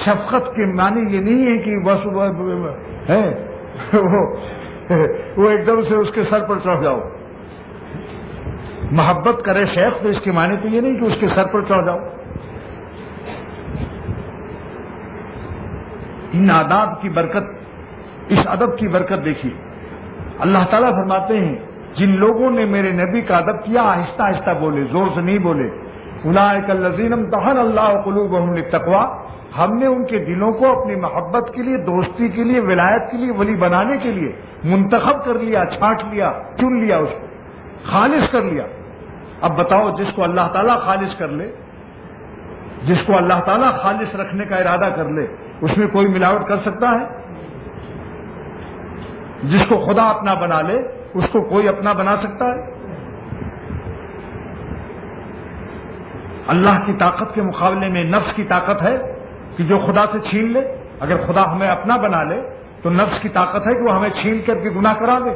شفقت کے معنی یہ نہیں ہے کہ بس وہ ایک دم سے اس کے سر پر چڑھ جاؤ. محبت کرے شیخ تو اس کے معنی تو یہ نہیں کہ اس کے سر پر چڑھ جاؤ. ان آداب کی برکت، اس ادب کی برکت دیکھیے. اللہ تعالیٰ فرماتے ہیں جن لوگوں نے میرے نبی کا ادب کیا، آہستہ آہستہ بولے، زور سے نہیں بولے. اولئک الذین امتحن اللہ قلوبہم للتقوی. ہم نے ان کے دلوں کو اپنی محبت کے لیے، دوستی کے لیے، ولایت کے لیے، ولی بنانے کے لیے منتخب کر لیا، چھانٹ لیا، چن لیا، اس کو خالص کر لیا. اب بتاؤ جس کو اللہ تعالیٰ خالص کر لے، جس کو اللہ تعالیٰ خالص رکھنے کا ارادہ کر لے، اس میں کوئی ملاوٹ کر سکتا ہے؟ جس کو خدا اپنا بنا لے اس کو کوئی اپنا بنا سکتا ہے؟ اللہ کی طاقت کے مقابلے میں نفس کی طاقت ہے کہ جو خدا سے چھین لے. اگر خدا ہمیں اپنا بنا لے تو نفس کی طاقت ہے کہ وہ ہمیں چھین کر کے گناہ کرا دے،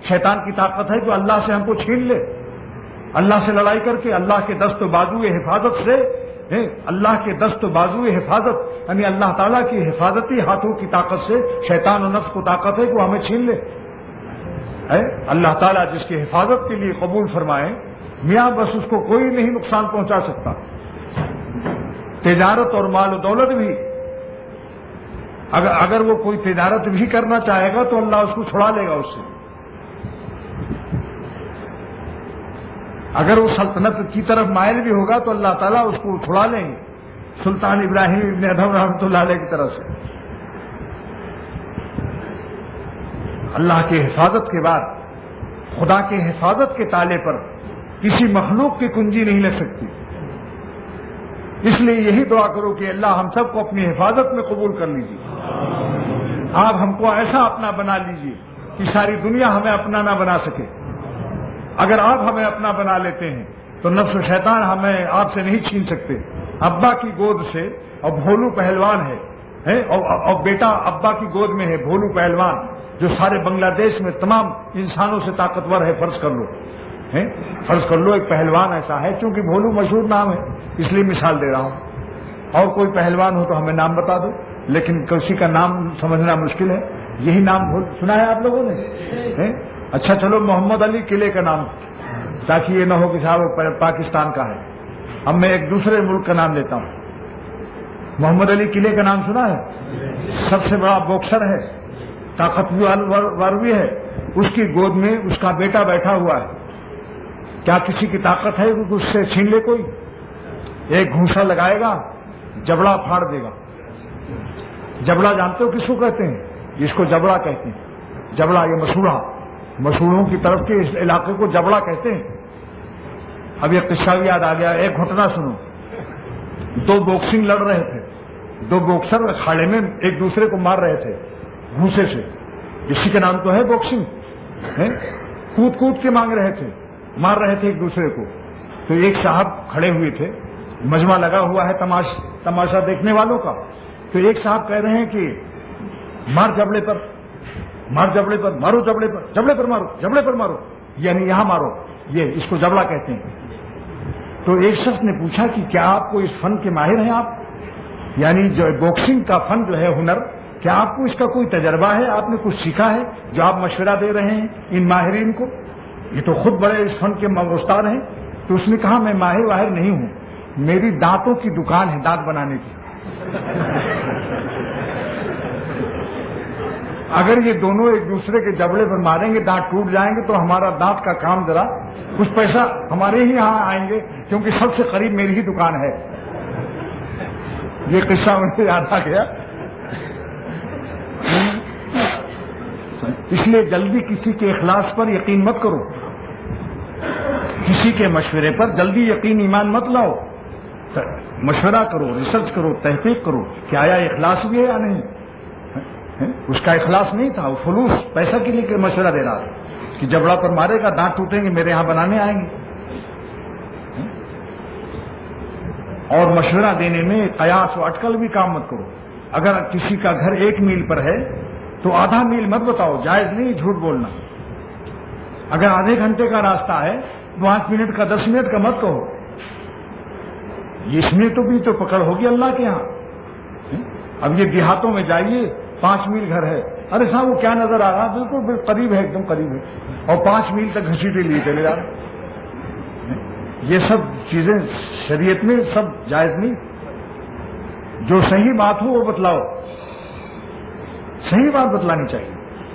شیطان کی طاقت ہے کہ اللہ سے ہم کو چھین لے، اللہ سے لڑائی کر کے، اللہ کے دست و بازو حفاظت سے، اللہ کے دست و بازو حفاظت یعنی اللہ تعالیٰ کی حفاظتی ہاتھوں کی طاقت سے شیطان و نفس کو طاقت ہے کہ وہ ہمیں چھین لے۔ اللہ تعالیٰ جس کی حفاظت کے لیے قبول فرمائے، میاں بس اس کو کوئی نہیں نقصان پہنچا سکتا۔ تجارت اور مال و دولت بھی، اگر وہ کوئی تجارت بھی کرنا چاہے گا تو اللہ اس کو چھڑا لے گا اس سے۔ اگر وہ سلطنت کی طرف مائل بھی ہوگا تو اللہ تعالیٰ اس کو چھڑا لیں گے، سلطان ابراہیم ابن ادھم رحمۃ اللہ علیہ کی طرف سے۔ اللہ کی حفاظت کے بعد خدا کے حفاظت کے تالے پر کسی مخلوق کی کنجی نہیں لگ سکتی۔ اس لیے یہی دعا کرو کہ اللہ ہم سب کو اپنی حفاظت میں قبول کر لیجیے، آپ ہم کو ایسا اپنا بنا لیجیے کہ ساری دنیا ہمیں اپنا نہ بنا سکے۔ اگر آپ ہمیں اپنا بنا لیتے ہیں تو نفس و شیطان ہمیں آپ سے نہیں چھین سکتے۔ ابا کی گود سے، اور بھولو پہلوان ہے اور بیٹا ابا کی گود میں ہے، بھولو پہلوان جو سارے بنگلہ دیش میں تمام انسانوں سے طاقتور ہے۔ فرض کر لو ایک پہلوان ایسا ہے، چونکہ بھولو مشہور نام ہے اس لیے مثال دے رہا ہوں، اور کوئی پہلوان ہو تو ہمیں نام بتا دو، لیکن کسی کا نام سمجھنا مشکل ہے۔ یہی نام سنا ہے آپ لوگوں نے؟ اچھا چلو محمد علی قلعے کا نام، تاکہ یہ نہ ہو کہ صاحب وہ پاکستان کا ہے۔ اب میں ایک دوسرے ملک کا نام لیتا ہوں۔ محمد علی قلعے کا نام سنا ہے؟ سب سے بڑا باکسر ہے، طاقتور بھی ہے، اس کی گود میں اس کا بیٹا بیٹھا ہوا ہے۔ کیا کسی کی طاقت ہے کہ اس سے چھین لے کوئی؟ ایک گھونسا لگائے گا، جبڑا پھاڑ دے گا۔ جبڑا جانتے ہو کس کو کہتے ہیں؟ جس کو جبڑا کہتے ہیں، جبڑا یہ مسوڑوں کی طرف کے اس علاقے کو جبڑا کہتے ہیں۔ اب یہ قصہ بھی یاد آ گیا، ایک گھٹنا سنو۔ دو باکسنگ لڑ رہے تھے، دو باکسر اکھاڑے میں ایک دوسرے کو مار رہے تھے گھوسے سے، اسی کے نام تو ہے باکسنگ، کود کود کے مار رہے تھے ایک دوسرے کو۔ تو ایک صاحب کھڑے ہوئے تھے، مجمع لگا ہوا ہے تماشا دیکھنے والوں کا، تو ایک صاحب کہہ رہے ہیں کہ مار جبڑے پر، مارو جبڑے پر مارو، یعنی یہاں مارو، یہ اس کو جبڑا کہتے ہیں۔ تو ایک شخص نے پوچھا کہ کیا آپ کو اس فن کے ماہر ہیں آپ؟ یعنی جو باکسنگ کا فن جو ہے ہنر، کیا آپ کو اس کا کوئی تجربہ ہے؟ آپ نے کچھ سیکھا ہے جو آپ مشورہ دے رہے ہیں ان ماہرین کو؟ یہ تو خود بڑے اس فن کے استاد ہیں۔ تو اس نے کہا میں ماہر واہر نہیں ہوں، میری دانتوں کی دکان ہے، دانت بنانے کی۔ اگر یہ دونوں ایک دوسرے کے جبڑے پر ماریں گے، دانت ٹوٹ جائیں گے، تو ہمارا دانت کا کام ذرا کچھ پیسہ ہمارے ہی یہاں آئیں گے، کیونکہ سب سے قریب میری ہی دکان ہے۔ یہ قصہ مجھے یاد آ گیا۔ اس لیے جلدی کسی کے اخلاص پر یقین مت کرو، کسی کے مشورے پر جلدی یقین ایمان مت لاؤ۔ مشورہ کرو، ریسرچ کرو، تحقیق کرو کہ آیا اخلاص بھی ہے یا نہیں۔ اس کا اخلاص نہیں تھا، وہ فلوس پیسہ کے لیے مشورہ دے رہا تھا کہ جبڑا پر مارے گا، دانت ٹوٹیں گے، میرے یہاں بنانے آئیں گے۔ اور مشورہ دینے میں قیاس و اٹکل بھی کام مت کرو۔ اگر کسی کا گھر 1 میل پر ہے تو آدھا میل مت بتاؤ، جائز نہیں جھوٹ بولنا۔ اگر آدھے گھنٹے کا راستہ ہے 5 منٹ کا 10 منٹ کا مت کہو، اس میں تو بھی تو پکڑ ہوگی اللہ کے ہاں۔ اب یہ دیہاتوں میں جائیے، 5 میل گھر ہے، ارے صاحب وہ کیا نظر آ رہا؟ بالکل قریب ہے، ایک دم قریب ہے، اور 5 میل تک گھسیٹے لیے چلے جا رہے۔ یہ سب چیزیں شریعت میں سب جائز نہیں۔ جو صحیح بات ہو وہ بتلاؤ، صحیح بات بتلانی چاہیے۔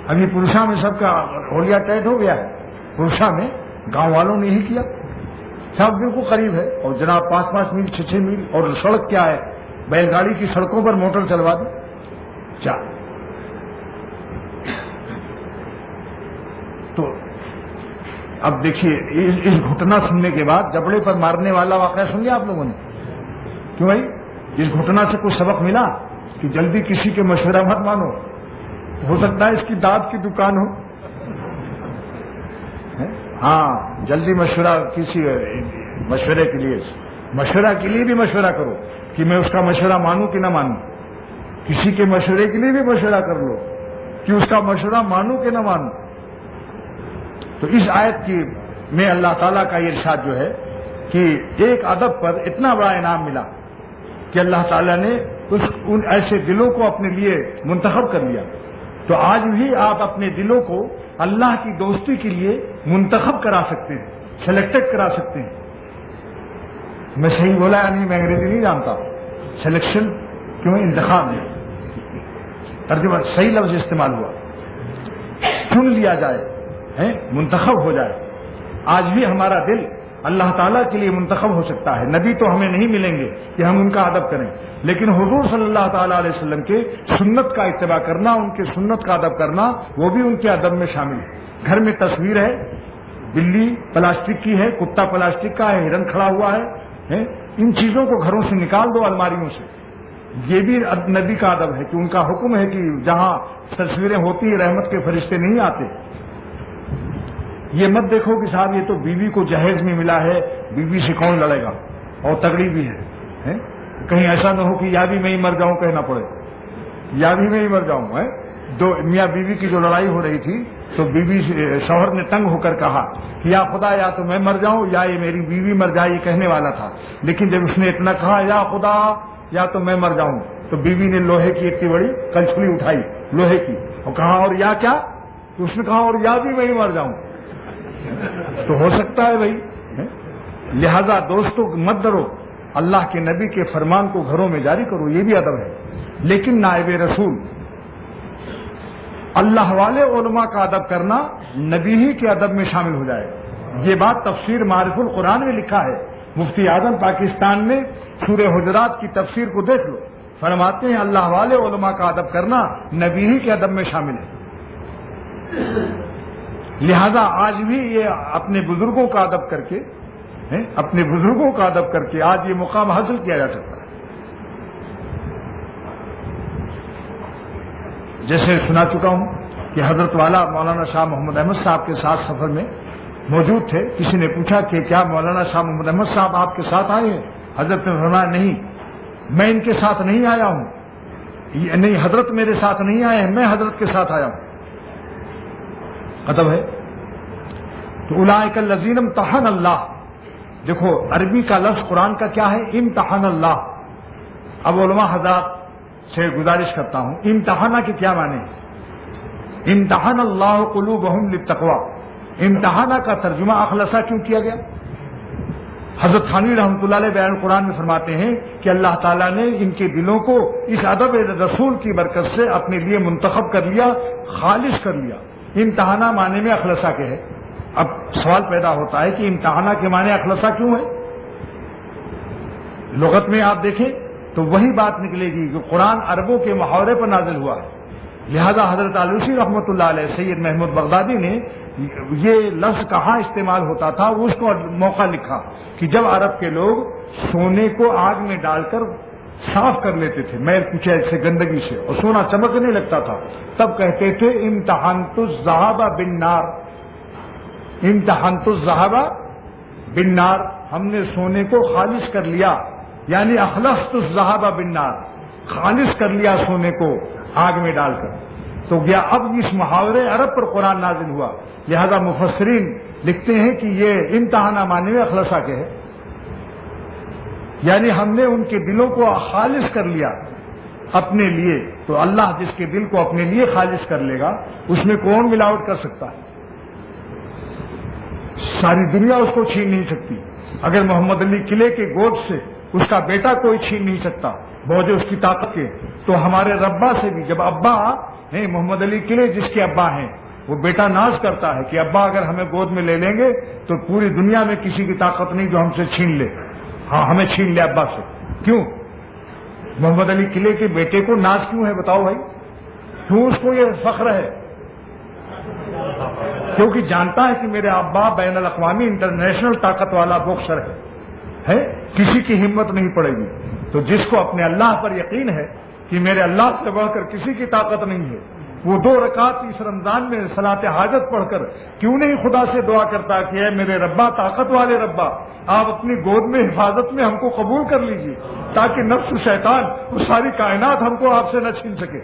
ابھی پرشا میں سب کا ہولیا ٹائٹ ہو گیا ہے، پرشا میں گاؤں والوں نے ہی کیا، سب بالکل قریب ہے، اور جناب 5 میل 6 میل، اور سڑک کیا ہے، بیل گاڑی کی سڑکوں پر موٹر چلوا دی۔ تو اب دیکھیے اس گھٹنا سننے کے بعد جبڑے پر مارنے والا واقعہ سن لیا آپ لوگوں نے؟ کیوں بھائی؟ اس گھٹنا سے کچھ سبق ملا کہ جلدی کسی کے مشورہ مت مانو، ہو سکتا ہے اس کی دانت کی دکان ہو۔ ہاں، جلدی مشورہ کسی مشورے کے لیے بھی مشورہ کرو کہ میں اس کا مشورہ مانوں کہ نہ مانوں۔ کسی کے مشورے کے لیے بھی مشورہ کر لو، کہ اس کا مشورہ مانوں کہ نہ مانوں. تو اس آیت کی میں اللہ تعالیٰ کا یہ ارشاد جو ہے کہ ایک ادب پر اتنا بڑا انعام ملا کہ اللہ تعالیٰ نے ان ایسے دلوں کو اپنے لیے منتخب کر لیا. تو آج بھی آپ اپنے دلوں کو اللہ کی دوستی کے لیے منتخب کرا سکتے ہیں, سلیکٹڈ کرا سکتے ہیں. میں صحیح بولا یا نہیں, میں انگریزی نہیں جانتا. سلیکشن کیوں, انتخاب ہے, ترجمہ صحیح لفظ استعمال ہوا. چن لیا جائے, منتخب ہو جائے. آج بھی ہمارا دل اللہ تعالیٰ کے لیے منتخب ہو سکتا ہے. نبی تو ہمیں نہیں ملیں گے کہ ہم ان کا ادب کریں, لیکن حضور صلی اللہ تعالیٰ علیہ وسلم کے سنت کا اتباع کرنا, ان کے سنت کا ادب کرنا, وہ بھی ان کے ادب میں شامل ہے. گھر میں تصویر ہے, بلی پلاسٹک کی ہے, کتا پلاسٹک کا ہے, ہرن کھڑا ہوا ہے, ان چیزوں کو گھروں سے نکال دو, الماریوں سے. یہ بھی نبی کا ادب ہے کہ ان کا حکم ہے کہ جہاں تصویریں ہوتی ہیں رحمت کے فرشتے نہیں آتے. یہ مت دیکھو کہ صاحب یہ تو بیوی کو جہیز میں ملا ہے, بیوی سے کون لڑے گا, اور تگڑی بھی ہے. کہیں ایسا نہ ہو کہ یا بھی میں ہی مر جاؤں کہنا پڑے, یا بھی میں ہی مر جاؤں. دو میاں بیوی کی جو لڑائی ہو رہی تھی تو بیوی شوہر نے تنگ ہو کر کہا کہ یا خدا یا تو میں مر جاؤں یا یہ میری بیوی مر جائے, یہ کہنے والا تھا. لیکن جب اس نے اتنا کہا یا خدا یا تو میں مر جاؤں, تو بیوی نے لوہے کی اتنی بڑی کلچھلی اٹھائی لوہے کی, اور کہا اور یا کیا, تو اس نے کہا اور یا بھی میں ہی مر جاؤں. تو ہو سکتا ہے بھائی. لہذا دوستوں مت ڈرو, اللہ کے نبی کے فرمان کو گھروں میں جاری کرو, یہ بھی ادب ہے. لیکن نائب رسول اللہ والے علماء کا ادب کرنا نبی ہی کے ادب میں شامل ہو جائے. یہ بات تفسیر معرف القرآن میں لکھا ہے. مفتی اعظم پاکستان میں سورہ حجرات کی تفسیر کو دیکھ لو, فرماتے ہیں اللہ والے علماء کا ادب کرنا نبی ہی کے ادب میں شامل ہے. لہذا آج بھی یہ اپنے بزرگوں کا ادب کر کے, اپنے بزرگوں کا ادب کر کے آج یہ مقام حاصل کیا جا سکتا ہے. جیسے سنا چکا ہوں کہ حضرت والا مولانا شاہ محمد احمد صاحب کے ساتھ سفر میں موجود تھے. کسی نے پوچھا کہ کیا مولانا شاہ محمد احمد صاحب آپ کے ساتھ آئے ہیں؟ حضرت نے فرمایا نہیں, میں ان کے ساتھ نہیں آیا ہوں, نہیں حضرت میرے ساتھ نہیں آئے ہیں, میں حضرت کے ساتھ آیا ہوں. ادب ہے. تو اولئک الذین امتحن اللہ, دیکھو عربی کا لفظ قرآن کا کیا ہے, امتحن اللہ. اب علماء حضرات سے گزارش کرتا ہوں, امتحانہ کے کیا معنی ہے؟ امتحان اللہ قلوبہم للتقوی. امتحانہ کا ترجمہ اخلصہ کیوں کیا گیا؟ حضرت تھانوی رحمۃ اللہ علیہ بیان قرآن میں فرماتے ہیں کہ اللہ تعالیٰ نے ان کے دلوں کو اس ادب رسول کی برکت سے اپنے لیے منتخب کر لیا, خالص کر لیا. امتحانہ معنی میں اخلصہ کے ہے. اب سوال پیدا ہوتا ہے کہ امتحانہ کے معنی اخلصہ کیوں ہے؟ لغت میں آپ دیکھیں تو وہی بات نکلے گی کہ قرآن عربوں کے محاورے پر نازل ہوا ہے. لہذا حضرت علوسی رحمۃ اللہ علیہ سید محمود بغدادی نے یہ لفظ کہاں استعمال ہوتا تھا, اس کو موقع لکھا کہ جب عرب کے لوگ سونے کو آگ میں ڈال کر صاف کر لیتے تھے میل کچیل سے, گندگی سے, اور سونا چمکنے لگتا تھا, تب کہتے تھے امتحنت الذهب بالنار, امتحنت الذهب بالنار, ہم نے سونے کو خالص کر لیا, یعنی اخلصت الذهب بالنار, خالص کر لیا سونے کو آگ میں ڈال کر. تو گیا اب اس محاورے عرب پر قرآن نازل ہوا. لہذا مفسرین لکھتے ہیں کہ یہ امتحانہ معنی میں اخلصہ کے ہے, یعنی ہم نے ان کے دلوں کو خالص کر لیا اپنے لیے. تو اللہ جس کے دل کو اپنے لیے خالص کر لے گا اس میں کون ملاوٹ کر سکتا ہے؟ ساری دنیا اس کو چھین نہیں سکتی. اگر محمد علی قلعے کے گود سے اس کا بیٹا کوئی چھین نہیں سکتا بوجھ اس کی طاقت کے, تو ہمارے ربا سے بھی, جب ابا ہیں محمد علی قلعے جس کے ابا ہیں, وہ بیٹا ناز کرتا ہے کہ ابا اگر ہمیں گود میں لے لیں گے تو پوری دنیا میں کسی کی طاقت نہیں جو ہم سے چھین لے. ہاں ہمیں چھین لے ابا سے. کیوں؟ محمد علی قلعے کے بیٹے کو ناز کیوں ہے بتاؤ بھائی؟ کیوں اس کو یہ فخر ہے؟ کیونکہ جانتا ہے کہ میرے ابا بین الاقوامی انٹرنیشنل طاقت والا باکسر ہے, کسی کی ہمت نہیں پڑے گی. تو جس کو اپنے اللہ پر یقین ہے کہ میرے اللہ سے بڑھ کر کسی کی طاقت نہیں ہے, وہ 2 رکعت اس رمضان میں صلاۃ حاجت پڑھ کر کیوں نہیں خدا سے دعا کرتا کہ اے میرے ربا, طاقت والے ربا, آپ اپنی گود میں حفاظت میں ہم کو قبول کر لیجیے تاکہ نفس و شیطان وہ ساری کائنات ہم کو آپ سے نہ چھین سکے.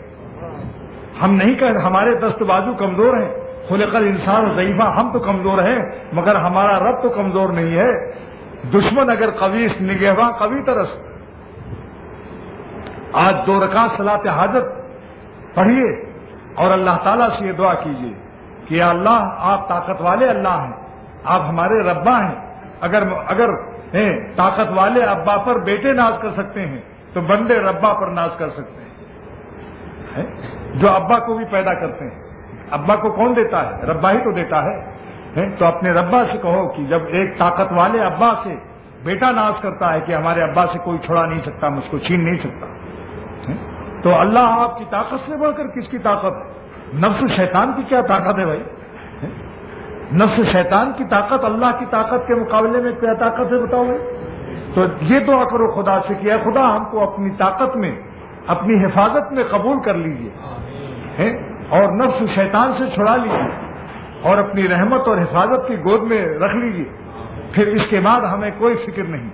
ہم نہیں کہہ ہمارے دست بازو کمزور ہیں، خلق الانسان ضعیفہ، ہم تو کمزور ہیں مگر ہمارا رب تو کمزور نہیں ہے۔ دشمن اگر قوی است نگہباں قوی ترس۔ آج 2 رکعت صلاۃ حاجت پڑھیے اور اللہ تعالیٰ سے یہ دعا کیجیے کہ یا اللہ آپ طاقت والے اللہ ہیں، آپ ہمارے ربا ہیں۔ اگر طاقت والے ابا پر بیٹے ناز کر سکتے ہیں تو بندے ربا پر ناز کر سکتے ہیں، جو ابا کو بھی پیدا کرتے ہیں۔ ابا کو کون دیتا ہے؟ ربا ہی تو دیتا ہے۔ تو اپنے ربا سے کہو کہ جب ایک طاقت والے ابا سے بیٹا ناز کرتا ہے کہ ہمارے ابا سے کوئی چھڑا نہیں سکتا، مجھ کو چھین نہیں سکتا، تو اللہ آپ کی طاقت سے بڑھ کر کس کی طاقت ہے؟ نفس شیطان کی کیا طاقت ہے بھائی؟ نفس شیطان کی طاقت اللہ کی طاقت کے مقابلے میں کیا طاقت ہے بتاؤ؟ تو یہ دعا کرو خدا سے کہ اے خدا ہم کو اپنی طاقت میں، اپنی حفاظت میں قبول کر لیجیے اور نفس شیطان سے چھڑا لیجیے اور اپنی رحمت اور حفاظت کی گود میں رکھ لیجیے، پھر اس کے بعد ہمیں کوئی فکر نہیں۔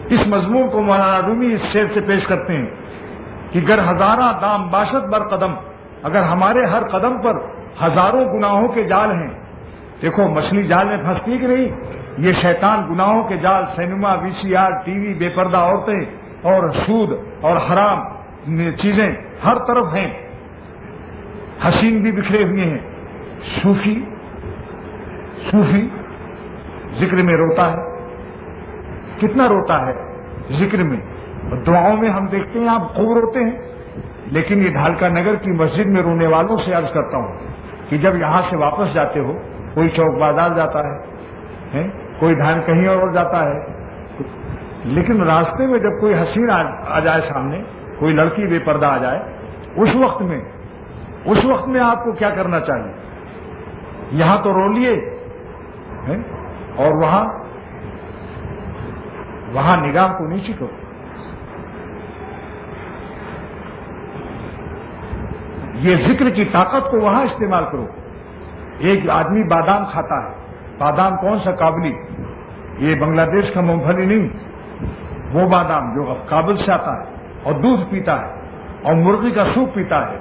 اس مضمون کو مولانا رومی اس شعر سے پیش کرتے ہیں کہ گر ہزاراں دام باشد بر قدم، اگر ہمارے ہر قدم پر ہزاروں گناہوں کے جال ہیں۔ دیکھو مچھلی جال میں پھنستی کہ نہیں، یہ شیطان گناہوں کے جال، سینما، VCR، ٹی وی، بے پردہ عورتیں اور سود اور حرام چیزیں ہر طرف ہیں، حسین بھی بکھرے ہوئے ہیں۔ صوفی ذکر میں روتا ہے، کتنا روتا ہے ذکر میں، دعاؤں میں ہم دیکھتے ہیں آپ خوب روتے ہیں، لیکن یہ ڈھالکا نگر کی مسجد میں رونے والوں سے عرض کرتا ہوں کہ جب یہاں سے واپس جاتے ہو، کوئی چوک بازار جاتا ہے، کوئی دھان کہیں اور جاتا ہے، لیکن راستے میں جب کوئی حسین آ جائے سامنے، کوئی لڑکی بے پردہ آ جائے، اس وقت میں آپ کو کیا کرنا چاہیے؟ یہاں تو رو لیے اور وہاں نگاہ کو نیچی کرو۔ یہ ذکر کی طاقت کو وہاں استعمال کرو۔ ایک آدمی بادام کھاتا ہے، بادام کون سا؟ کابلی، یہ بنگلہ دیش کا مونگ پھلی نہیں، وہ بادام جو کابل سے آتا ہے، اور دودھ پیتا ہے اور مرغی کا سوپ پیتا ہے،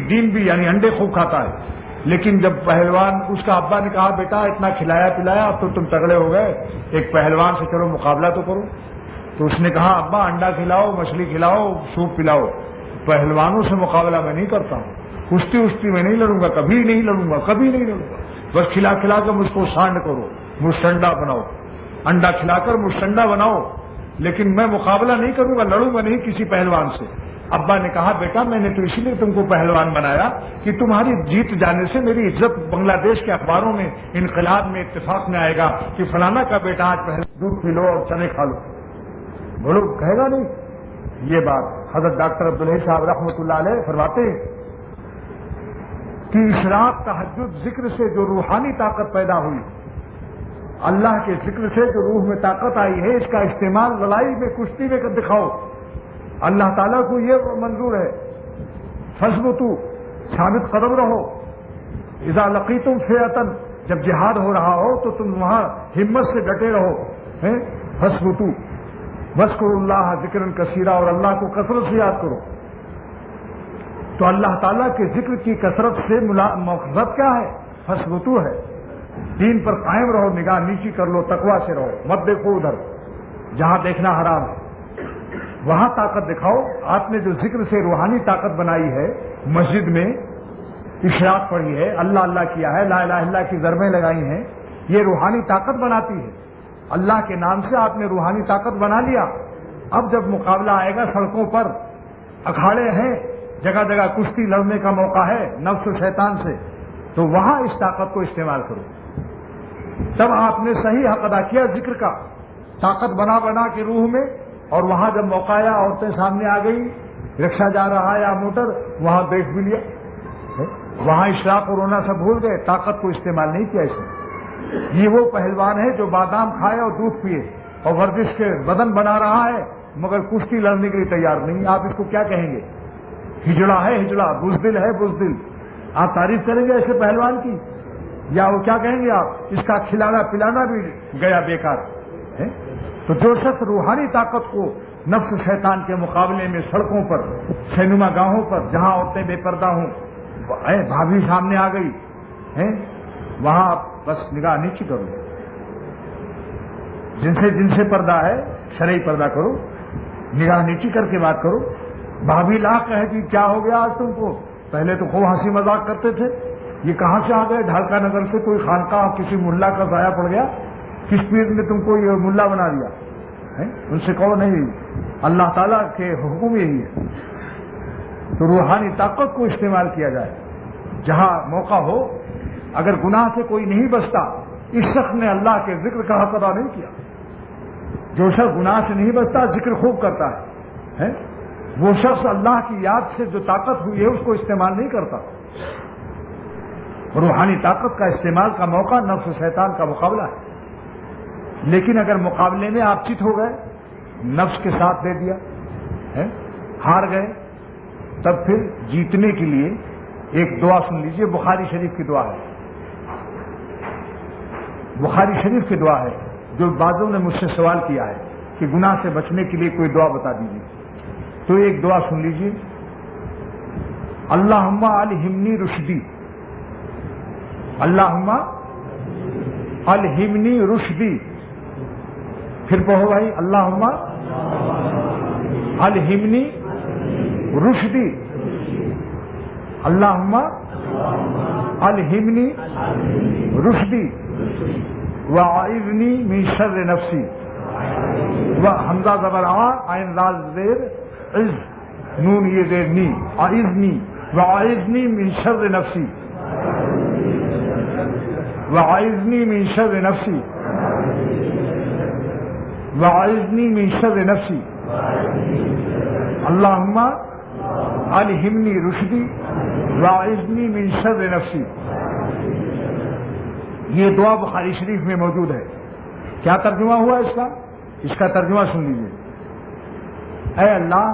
ڈیم بھی یعنی انڈے خوب کھاتا ہے۔ لیکن جب پہلوان، اس کا ابا نے کہا بیٹا اتنا کھلایا پلایا اب تو تم تگڑے ہو گئے، ایک پہلوان سے چلو مقابلہ تو کرو۔ تو اس نے کہا ابا انڈا کھلاؤ، مچھلی کھلاؤ، سوپ پلاؤ، پہلوانوں سے مقابلہ میں نہیں کرتا ہوں، کشتی میں نہیں لڑوں گا، کبھی نہیں لڑوں گا، بس کھلا کر مجھ کو سانڈ کرو، مشٹنڈا بناؤ، انڈا کھلا کر مشٹنڈا بناؤ، لیکن میں مقابلہ نہیں کروں گا، لڑوں گا نہیں کسی پہلوان سے۔ ابا نے کہا بیٹا میں نے تو اسی لیے تم کو پہلوان بنایا کہ تمہاری جیت جانے سے میری عزت بنگلہ دیش کے اخباروں میں، انقلاب میں، اتفاق میں آئے گا کہ فلانا کا بیٹا آج پہلے دودھ پی لو اور چنے کھا لو۔ بولو کہے گا نہیں یہ بات؟ حضرت ڈاکٹر عبدالحی صاحب رحمۃ اللہ علیہ فرماتے ہیں کہ اشراق تہجد ذکر سے جو روحانی طاقت پیدا ہوئی، اللہ کے ذکر سے جو روح میں طاقت آئی ہے، اس کا استعمال لڑائی میں، کشتی میں کر دکھاؤ۔ اللہ تعالیٰ کو یہ منظور ہے، فثبتوا، ثابت قدم رہو، اذا لقیتم فئۃ، جب جہاد ہو رہا ہو تو تم وہاں ہمت سے ڈٹے رہو، فثبتوا واذکروا اللہ ذکرا کثیرا، اور اللہ کو کثرت سے یاد کرو۔ تو اللہ تعالیٰ کے ذکر کی کثرت سے مقصد کیا ہے؟ فثبتوا ہے، دین پر قائم رہو، نگاہ نیچی کر لو، تقویٰ سے رہو، مت دیکھو ادھر جہاں دیکھنا حرام ہے، وہاں طاقت دکھاؤ۔ آپ نے جو ذکر سے روحانی طاقت بنائی ہے، مسجد میں اشراق پڑھی ہے، اللہ اللہ کیا ہے، لا الہ الا اللہ کی ضربیں لگائی ہیں، یہ روحانی طاقت بناتی ہے۔ اللہ کے نام سے آپ نے روحانی طاقت بنا لیا۔ اب جب مقابلہ آئے گا، سڑکوں پر اکھاڑے ہیں، جگہ جگہ کشتی لڑنے کا موقع ہے نفس و شیطان سے، تو وہاں اس طاقت کو استعمال کرو۔ تب آپ نے صحیح حق ادا کیا ذکر کا، طاقت بنا کے روح میں، اور وہاں جب موقع آیا، عورتیں سامنے آ گئی، رکشہ جا رہا ہے یا موٹر، وہاں دیکھ بھی لیا، وہاں اشراق اور رونا سب بھول گئے، طاقت کو استعمال نہیں کیا اس نے۔ یہ وہ پہلوان ہے جو بادام کھائے اور دودھ پیے اور ورزش کے بدن بنا رہا ہے، مگر کشتی لڑنے کے لیے تیار نہیں۔ آپ اس کو کیا کہیں گے؟ ہجڑا ہے، ہجڑا، بزدل ہے، بزدل۔ آپ تعریف کریں گے ایسے پہلوان کی، یا وہ کیا کہیں گے؟ آپ اس کا کھلانا پلانا بھی گیا بیکار ہے۔ تو جو شخص روحانی طاقت کو نفس شیطان کے مقابلے میں سڑکوں پر، سینما گاہوں پر، جہاں عورتیں بے پردہ ہوں، بھابھی سامنے آ گئی ہے، وہاں بس نگاہ نیچی کرو، جن سے پردہ ہے شرعی پردہ کرو، نگاہ نیچی کر کے بات کرو۔ بھابھی لا کہے کہ کیا ہو گیا آج تم کو؟ پہلے تو خوب ہنسی مذاق کرتے تھے، یہ کہاں سے آ گئے؟ ڈھالکا نگر سے کوئی خانقاہ کسی ملا کا ضائع پڑ گیا؟ کس پیر نے تم کو یہ ملا بنا دیا؟ ان سے کہو نہیں، اللہ تعالیٰ کے حکم یہی ہے۔ تو روحانی طاقت کو استعمال کیا جائے جہاں موقع ہو۔ اگر گناہ سے کوئی نہیں بچتا، اس شخص نے اللہ کے ذکر کا حق ادا نہیں کیا۔ جو شخص گناہ سے نہیں بچتا ذکر خوب کرتا ہے، وہ شخص اللہ کی یاد سے جو طاقت ہوئی ہے اس کو استعمال نہیں کرتا۔ روحانی طاقت کا استعمال کا موقع نفس و شیطان کا مقابلہ ہے، لیکن اگر مقابلے میں آپ چت ہو گئے، نفس کے ساتھ دے دیا، ہار گئے، تب پھر جیتنے کے لیے ایک دعا سن لیجئے، بخاری شریف کی دعا ہے، بخاری شریف کی دعا ہے، جو بعضوں نے مجھ سے سوال کیا ہے کہ گناہ سے بچنے کے لیے کوئی دعا بتا دیجیے، تو ایک دعا سن لیجئے، اللہم الہمنی رشدی، اللہم الہمنی رشدی، پھر پڑھو بھائی، اللہم الہمنی رشدی، اللہم الہمنی رشدی وَأَعِذْنِي مِنْ شَرِّ نَفْسِي، حمزہ زبر آ، عین لال زیر، عز، نون یہ زیر نی، اعذنی، وَأَعِذْنِي مِنْ شَرِّ نَفْسِي، وَأَعِذْنِي مِنْ شَرِّ نَفْسِي، وَأَعِذْنِي مِنْ شَرِّ نَفْسِي، اللہم الہمنی رشدی وَأَعِذْنِی مِنْ شَرِّ نَفْسِی۔ یہ دعا بخاری شریف میں موجود ہے۔ کیا ترجمہ ہوا اس کا ترجمہ سن لیجیے۔ اے اللہ،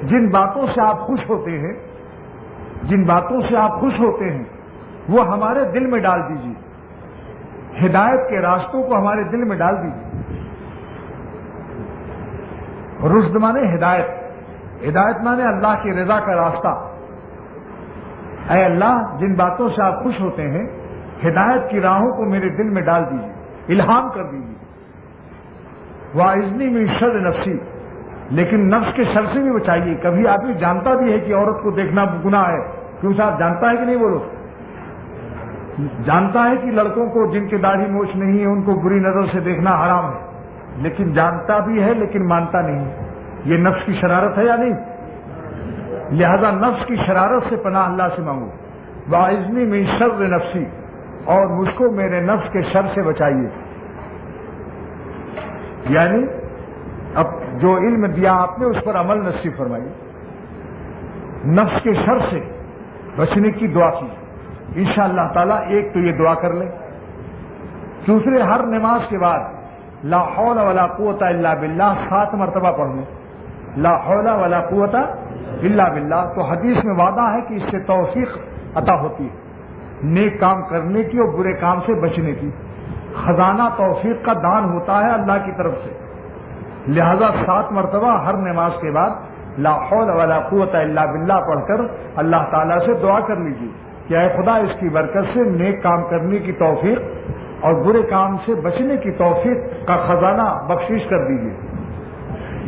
جن باتوں سے آپ خوش ہوتے ہیں، جن باتوں سے آپ خوش ہوتے ہیں وہ ہمارے دل میں ڈال دیجیے، ہدایت کے راستوں کو ہمارے دل میں ڈال دیجیے۔ رشد مانے ہدایت، ہدایت مانے اللہ کی رضا کا راستہ۔ اے اللہ، جن باتوں سے آپ خوش ہوتے ہیں ہدایت کی راہوں کو میرے دل میں ڈال دیجیے، الہام کر دیجیے۔ وَأَعِذْنِی مِنْ شَرِّ نَفْسِی، لیکن نفس کے شر سے بھی بچائیے۔ کبھی آدمی جانتا بھی ہے کہ عورت کو دیکھنا گناہ ہے، کیوں صاحب جانتا ہے کہ نہیں؟ بولو، جانتا ہے کہ لڑکوں کو جن کی داڑھی موچھ نہیں ہے ان کو بری نظر سے دیکھنا حرام ہے، لیکن جانتا بھی ہے لیکن مانتا نہیں۔ یہ نفس کی شرارت ہے یا نہیں؟ لہذا نفس کی شرارت سے پناہ اللہ سے مانگو۔ وَأَعِذْنِی مِنْ شَرِّ نَفْسِی، اور مجھ کو میرے نفس کے شر سے بچائیے۔ یعنی اب جو علم دیا آپ نے اس پر عمل نصیب فرمائیے، نفس کے شر سے بچنے کی دعا کیجیے انشاءاللہ تعالیٰ۔ ایک تو یہ دعا کر لیں، دوسرے ہر نماز کے بعد لا حول ولا قوت الا باللہ 7 مرتبہ پڑھ لیں، لا حول ولا قوت الا باللہ۔ تو حدیث میں وعدہ ہے کہ اس سے توفیق عطا ہوتی ہے نیک کام کرنے کی اور برے کام سے بچنے کی۔ خزانہ توفیق کا دان ہوتا ہے اللہ کی طرف سے، لہذا 7 مرتبہ ہر نماز کے بعد لا حول ولا قوت الا باللہ پڑھ کر اللہ تعالیٰ سے دعا کر لیجیے کہ اے خدا اس کی برکت سے نیک کام کرنے کی توفیق اور برے کام سے بچنے کی توفیق کا خزانہ بخشش کر دیجیے۔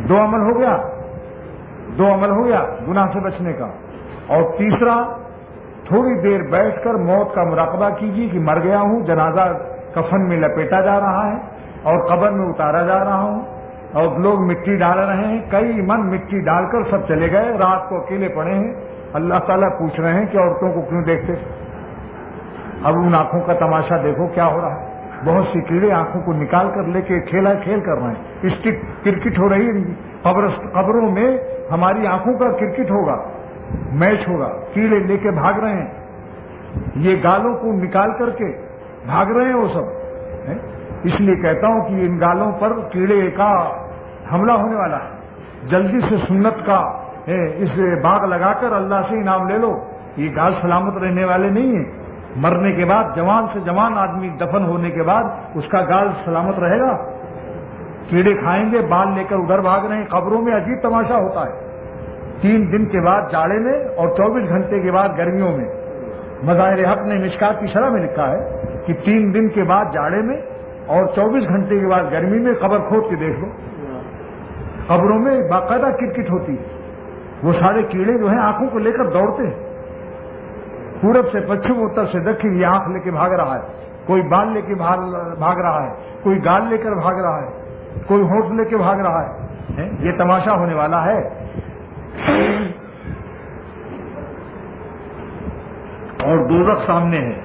2 عمل ہو گیا، 2 عمل ہو گیا گناہ سے بچنے کا۔ اور تیسرا، تھوڑی دیر بیٹھ کر موت کا مراقبہ کیجیے کہ مر گیا ہوں، جنازہ کفن میں لپیٹا جا رہا ہے اور قبر میں اتارا جا رہا ہوں اور لوگ مٹی ڈال رہے ہیں، کئی من مٹی ڈال کر سب چلے گئے، رات کو اکیلے پڑے ہیں۔ اللہ تعالیٰ پوچھ رہے ہیں کہ عورتوں کو کیوں دیکھتے؟ اب ان آنکھوں کا تماشا دیکھو کیا ہو رہا ہے۔ بہت سی کیڑے آنکھوں کو نکال کر لے کے کھیل کر رہے ہیں، اس کی کرکٹ ہو رہی ہے۔ قبروں میں ہماری آنکھوں کا کرکٹ ہوگا، میچ ہوگا، کیڑے لے کے بھاگ رہے ہیں، یہ گالوں کو نکال کر کے بھاگ رہے ہیں وہ سب۔ اس لیے کہتا ہوں کہ ان گالوں پر کیڑے کا حملہ ہونے والا ہے، جلدی سے سنت کا اس باغ لگا کر اللہ سے انعام لے لو۔ یہ گال سلامت رہنے والے نہیں ہیں، مرنے کے بعد جوان سے جوان آدمی دفن ہونے کے بعد اس کا گال سلامت رہے گا؟ کیڑے کھائیں گے، بال لے کر ادھر بھاگ رہے ہیں۔ قبروں میں عجیب تماشا ہوتا ہے، 3 دن کے بعد جاڑے میں اور 24 گھنٹے کے بعد گرمیوں میں. مظاہر حق نے مشکات کی شرح میں لکھا ہے کہ 3 دن کے بعد جاڑے میں اور 24 گھنٹے کے بعد گرمی میں قبر کھود کے دیکھ لو. قبروں میں باقاعدہ کرکٹ ہوتی ہے. وہ سارے کیڑے جو ہیں آنکھوں کو لے کر دوڑتے ہیں. پورب سے پچھم، اتر سے دکن یہ آنکھ لے کے بھاگ رہا ہے. کوئی بال لے کے بھاگ رہا ہے، کوئی گال لے کر بھاگ رہا ہے، کوئی ہونٹ لے کے بھاگ رہا ہے. یہ تماشا ہونے والا ہے. اور دوزخ سامنے ہے.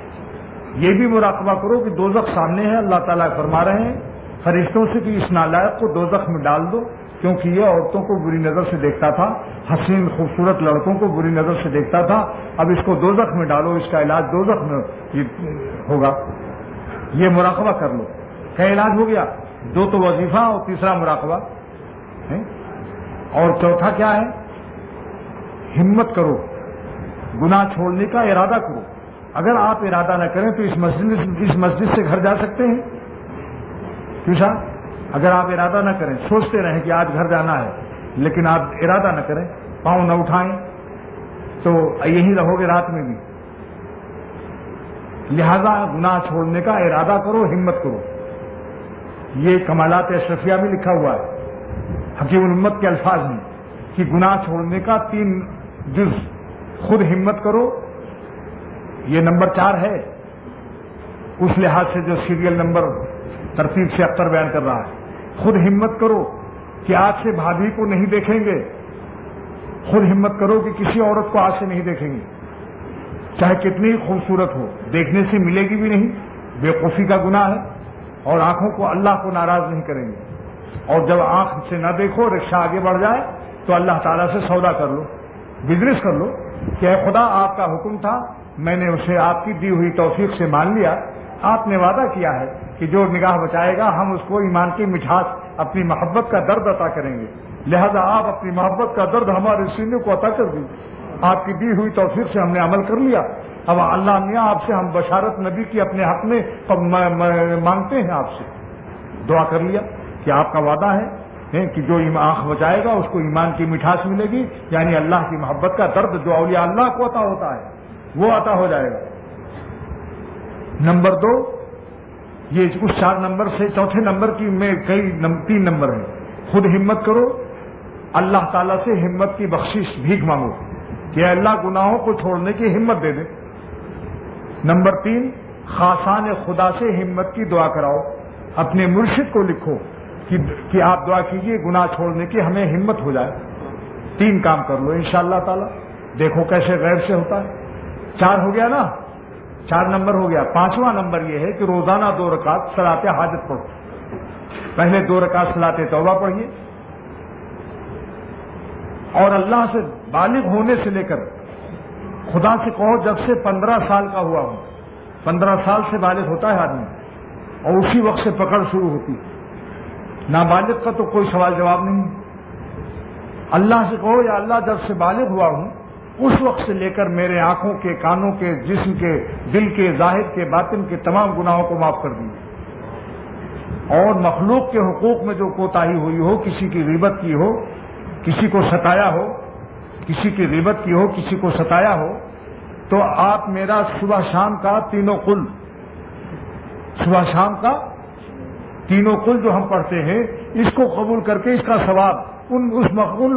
یہ بھی مراقبہ کرو کہ دوزخ سامنے ہے. اللہ تعالیٰ فرما رہے ہیں فرشتوں سے کہ اس نالائق کو دوزخ میں ڈال دو، کیونکہ یہ عورتوں کو بری نظر سے دیکھتا تھا، حسین خوبصورت لڑکوں کو بری نظر سے دیکھتا تھا. اب اس کو دوزخ میں ڈالو، اس کا علاج دوزخ میں ہوگا. یہ مراقبہ کر لو. کیا علاج ہو گیا؟ 2 تو وظیفہ اور تیسرا مراقبہ. اور چوتھا کیا ہے؟ ہمت کرو، گناہ چھوڑنے کا ارادہ کرو. اگر آپ ارادہ نہ کریں تو اس مسجد سے گھر جا سکتے ہیں؟ کیوں صاحب؟ اگر آپ ارادہ نہ کریں، سوچتے رہیں کہ آج گھر جانا ہے لیکن آپ ارادہ نہ کریں، پاؤں نہ اٹھائیں، تو یہی رہو گے رات میں بھی. لہذا گناہ چھوڑنے کا ارادہ کرو، ہمت کرو. یہ کمالات اشرفیہ میں لکھا ہوا ہے حکیم الامت کے الفاظ میں کہ گناہ چھوڑنے کا 3 جز. خود ہمت کرو، یہ نمبر 4 ہے اس لحاظ سے جو سیریل نمبر ترتیب سے اختر بیان کر رہا ہے. خود ہمت کرو کہ آج سے بھابھی کو نہیں دیکھیں گے. خود ہمت کرو کہ کسی عورت کو آج سے نہیں دیکھیں گے، چاہے کتنی خوبصورت ہو. دیکھنے سے ملے گی بھی نہیں، بےوقوفی کا گناہ ہے. اور آنکھوں کو اللہ کو ناراض نہیں کریں گے. اور جب آنکھ سے نہ دیکھو، رکشہ آگے بڑھ جائے تو اللہ تعالیٰ سے سودا کر لو، بزنس کر لو کہ اے خدا آپ کا حکم تھا، میں نے اسے آپ کی دی ہوئی توفیق سے مان لیا. آپ نے وعدہ کیا ہے کہ جو نگاہ بچائے گا ہم اس کو ایمان کی مٹھاس، اپنی محبت کا درد عطا کریں گے. لہذا آپ اپنی محبت کا درد ہمارے سینے کو عطا کر دیجیے. آپ کی دی ہوئی توفیق سے ہم نے عمل کر لیا. اب اللہ میاں آپ سے ہم بشارت نبی کی اپنے حق میں مانگتے ہیں. آپ سے دعا کر لیا کہ آپ کا وعدہ ہے کہ جو آنکھ بچائے گا اس کو ایمان کی مٹھاس ملے گی، یعنی اللہ کی محبت کا درد جو اولیاء اللہ کو عطا ہوتا ہے وہ عطا ہو جائے گا. نمبر 2، یہ اس 4 نمبر سے چوتھے نمبر کی میں 3 نمبر ہیں. خود ہمت کرو، اللہ تعالیٰ سے ہمت کی بخشش بھیک مانگو کہ اللہ گناہوں کو چھوڑنے کی ہمت دے دے. نمبر 3، خاصان خدا سے ہمت کی دعا کراؤ. اپنے مرشد کو لکھو کہ آپ دعا کیجئے گناہ چھوڑنے کی ہمیں ہمت ہو جائے. 3 کام کر لو انشاءاللہ تعالی. دیکھو کیسے غیر سے ہوتا ہے. 4 ہو گیا نا، 4 نمبر ہو گیا. 5واں نمبر یہ ہے کہ روزانہ 2 رکعت صلاۃ حاجت پڑھو. پہلے 2 رکعت صلاۃ توبہ پڑھیے اور اللہ سے بالغ ہونے سے لے کر خدا سے کہو جب سے 15 سال کا ہوا ہوں. 15 سال سے بالغ ہوتا ہے آدمی اور اسی وقت سے پکڑ شروع ہوتی ہے. نابالغ کا تو کوئی سوال جواب نہیں. اللہ سے کہو یا اللہ جب سے بالغ ہوا ہوں اس وقت سے لے کر میرے آنکھوں کے، کانوں کے، جسم کے، دل کے، ظاہر کے، باطن کے تمام گناہوں کو معاف کر دیجیے. اور مخلوق کے حقوق میں جو کوتاہی ہوئی ہو، کسی کی غیبت کی ہو، کسی کو ستایا ہو، کسی کی غیبت کی ہو، کسی کو ستایا ہو، تو آپ میرا صبح شام کا تینوں قل، صبح شام کا تینوں قل جو ہم پڑھتے ہیں اس کو قبول کر کے اس کا ثواب ان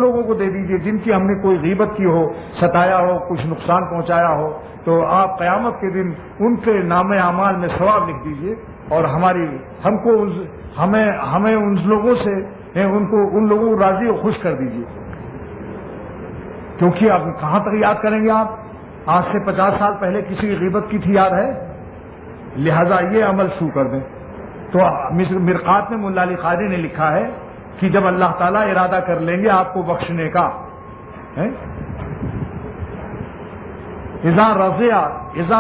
لوگوں کو دے دیجئے جن کی ہم نے کوئی غیبت کی ہو، ستایا ہو، کچھ نقصان پہنچایا ہو. تو آپ قیامت کے دن ان کے نام اعمال میں ثواب لکھ دیجئے اور ہمیں ان لوگوں سے ان لوگوں کو راضی اور خوش کر دیجئے. کیونکہ اب کہاں تک یاد کریں گے آپ؟ آج سے 50 سال پہلے کسی کی غیبت کی تھی یاد ہے؟ لہذا یہ عمل شروع کر دیں. تو مرقات میں ملا علی قاری نے لکھا ہے کہ جب اللہ تعالیٰ ارادہ کر لیں گے آپ کو بخشنے کا، اذا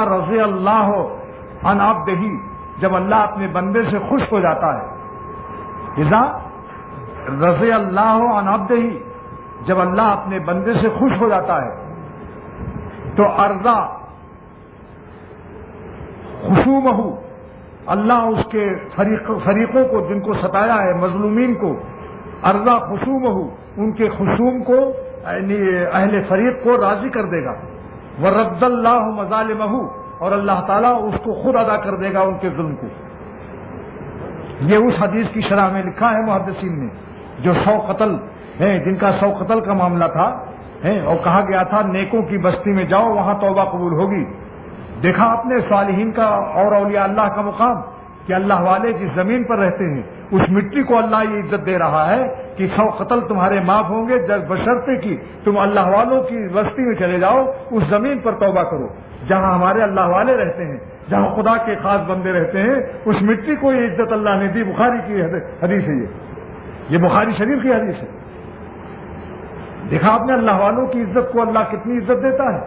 رضی اللہ عن عبدہ، جب اللہ اپنے بندے سے خوش ہو جاتا ہے. اذا رضی اللہ عن عبدہ، جب اللہ اپنے بندے سے خوش ہو جاتا ہے تو ارضا خصومہ، اللہ اس کے فریقوں کو جن کو ستایا ہے، مظلومین کو، ارضا خصومہ، ان کے خصوم کو یعنی اہل فریق کو راضی کر دے گا. وَرَدَّ اللَّهُ مَظَالِمَهُ، اور اللہ تعالیٰ اس کو خود ادا کر دے گا ان کے ظلم کو. یہ اس حدیث کی شرح میں لکھا ہے محدثین نے، جو 100 قتل ہیں، جن کا 100 قتل کا معاملہ تھا اور کہا گیا تھا نیکوں کی بستی میں جاؤ وہاں توبہ قبول ہوگی. دیکھا آپ نے صالحین کا اور اولیاء اللہ کا مقام، کہ اللہ والے جس زمین پر رہتے ہیں اس مٹی کو اللہ یہ عزت دے رہا ہے کہ 100 قتل تمہارے معاف ہوں گے بشرطے کہ تم اللہ والوں کی بستی میں چلے جاؤ، اس زمین پر توبہ کرو جہاں ہمارے اللہ والے رہتے ہیں، جہاں خدا کے خاص بندے رہتے ہیں. اس مٹی کو یہ عزت اللہ نے دی. بخاری کی حدیث ہے، یہ بخاری شریف کی حدیث ہے. دیکھا آپ نے اللہ والوں کی عزت کو اللہ کتنی عزت دیتا ہے.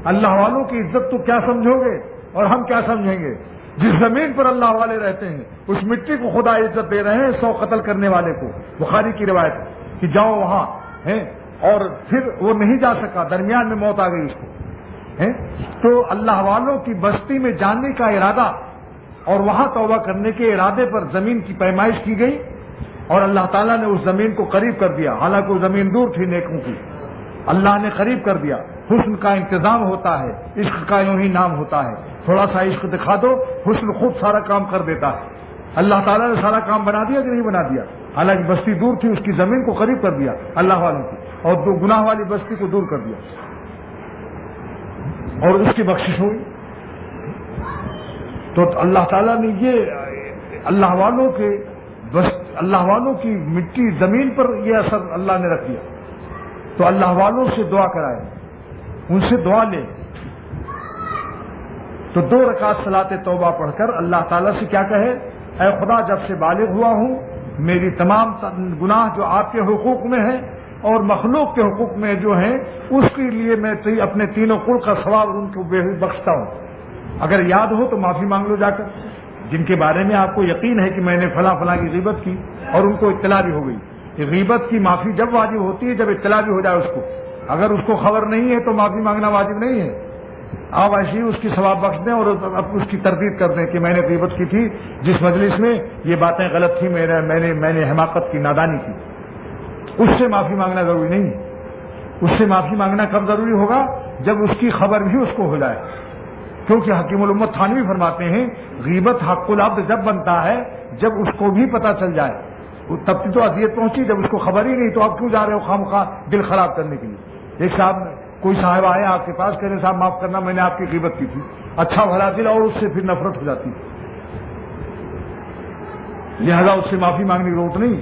اللہ والوں کی عزت تو کیا سمجھو گے اور ہم کیا سمجھیں گے. جس زمین پر اللہ والے رہتے ہیں اس مٹی کو خدا عزت دے رہے ہیں 100 قتل کرنے والے کو. بخاری کی روایت ہے کہ جاؤ وہاں ہیں، اور پھر وہ نہیں جا سکا، درمیان میں موت آ گئی اس کو. تو اللہ والوں کی بستی میں جانے کا ارادہ اور وہاں توبہ کرنے کے ارادے پر زمین کی پیمائش کی گئی، اور اللہ تعالیٰ نے اس زمین کو قریب کر دیا. حالانکہ وہ زمین دور تھی نیکوں کی، اللہ نے قریب کر دیا. حسن کا انتظام ہوتا ہے، عشق کا یوں ہی نام ہوتا ہے. تھوڑا سا عشق دکھا دو، حسن خود سارا کام کر دیتا ہے. اللہ تعالیٰ نے سارا کام بنا دیا کہ نہیں بنا دیا. حالانکہ بستی دور تھی، اس کی زمین کو قریب کر دیا اللہ والوں کی، اور دو گناہ والی بستی کو دور کر دیا، اور اس کی بخشش ہوئی. تو اللہ تعالیٰ نے یہ اللہ والوں کی مٹی زمین پر یہ اثر اللہ نے رکھ دیا. تو اللہ والوں سے دعا کرائے، ان سے دعا لے. تو 2 رکعت صلاۃ توبہ پڑھ کر اللہ تعالیٰ سے کیا کہے، اے خدا جب سے بالغ ہوا ہوں میری تمام گناہ جو آپ کے حقوق میں ہیں اور مخلوق کے حقوق میں جو ہیں اس کے لیے میں اپنے تینوں قل کا ثواب ان کو بخشتا ہوں. اگر یاد ہو تو معافی مانگ لو جا کر، جن کے بارے میں آپ کو یقین ہے کہ میں نے فلاں فلاں کی غیبت کی اور ان کو اطلاع بھی ہو گئی. غیبت کی معافی جب واجب ہوتی ہے جب اطلاع بھی ہو جائے اس کو. اگر اس کو خبر نہیں ہے تو معافی مانگنا واجب نہیں ہے. آپ ایسے ہی اس کی ثواب بخش دیں اور اس کی تردید کر دیں کہ میں نے غیبت کی تھی جس مجلس میں یہ باتیں غلط تھیں، میں نے حماقت کی، نادانی کی. اس سے معافی مانگنا ضروری نہیں ہے. اس سے معافی مانگنا کب ضروری ہوگا؟ جب اس کی خبر بھی اس کو ہو جائے. کیونکہ حکیم الامت تھانوی فرماتے ہیں غیبت حق العبد جب بنتا ہے جب اس کو بھی پتہ چل جائے. تب تو اذیت پہنچی، جب اس کو خبر ہی نہیں تو آپ کیوں جا رہے ہو خواہ دل خراب کرنے کے لیے. ایک کوئی صاحب آئے آپ کے پاس، کہنے صاحب معاف کرنا میں نے آپ کی غیبت کی تھی. اچھا بھلا دل اور اس سے پھر نفرت ہو جاتی. لہذا اس سے معافی مانگنے کی ضرورت نہیں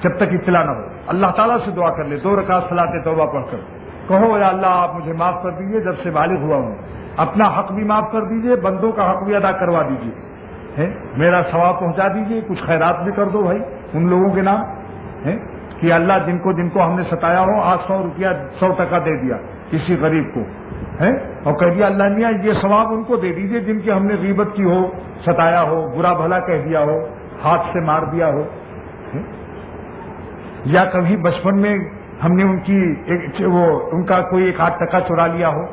جب تک اطلاع نہ ہو. اللہ تعالیٰ سے دعا کر لے 2 رکعت صلاۃ توبہ پڑھ کر. کہو یا اللہ آپ مجھے معاف کر دیجیے جب سے بالغ ہوا ہوں، اپنا حق بھی معاف کر دیجیے، بندوں کا حق بھی ادا کروا دیجیے، میرا ثواب پہنچا دیجیے. کچھ خیرات بھی کر دو بھائی ان لوگوں کے نام، کہ اللہ جن کو ہم نے ستایا ہو، آج 100 روپیہ 100 ٹکا دے دیا کسی غریب کو، اور کہہ دیا اللہ میاں یہ ثواب ان کو دے دیجیے جن کی ہم نے غیبت کی ہو، ستایا ہو، برا بھلا کہہ دیا ہو، ہاتھ سے مار دیا ہو، یا کبھی بچپن میں ہم نے ان کا کوئی 1 ٹکا چرا لیا ہو.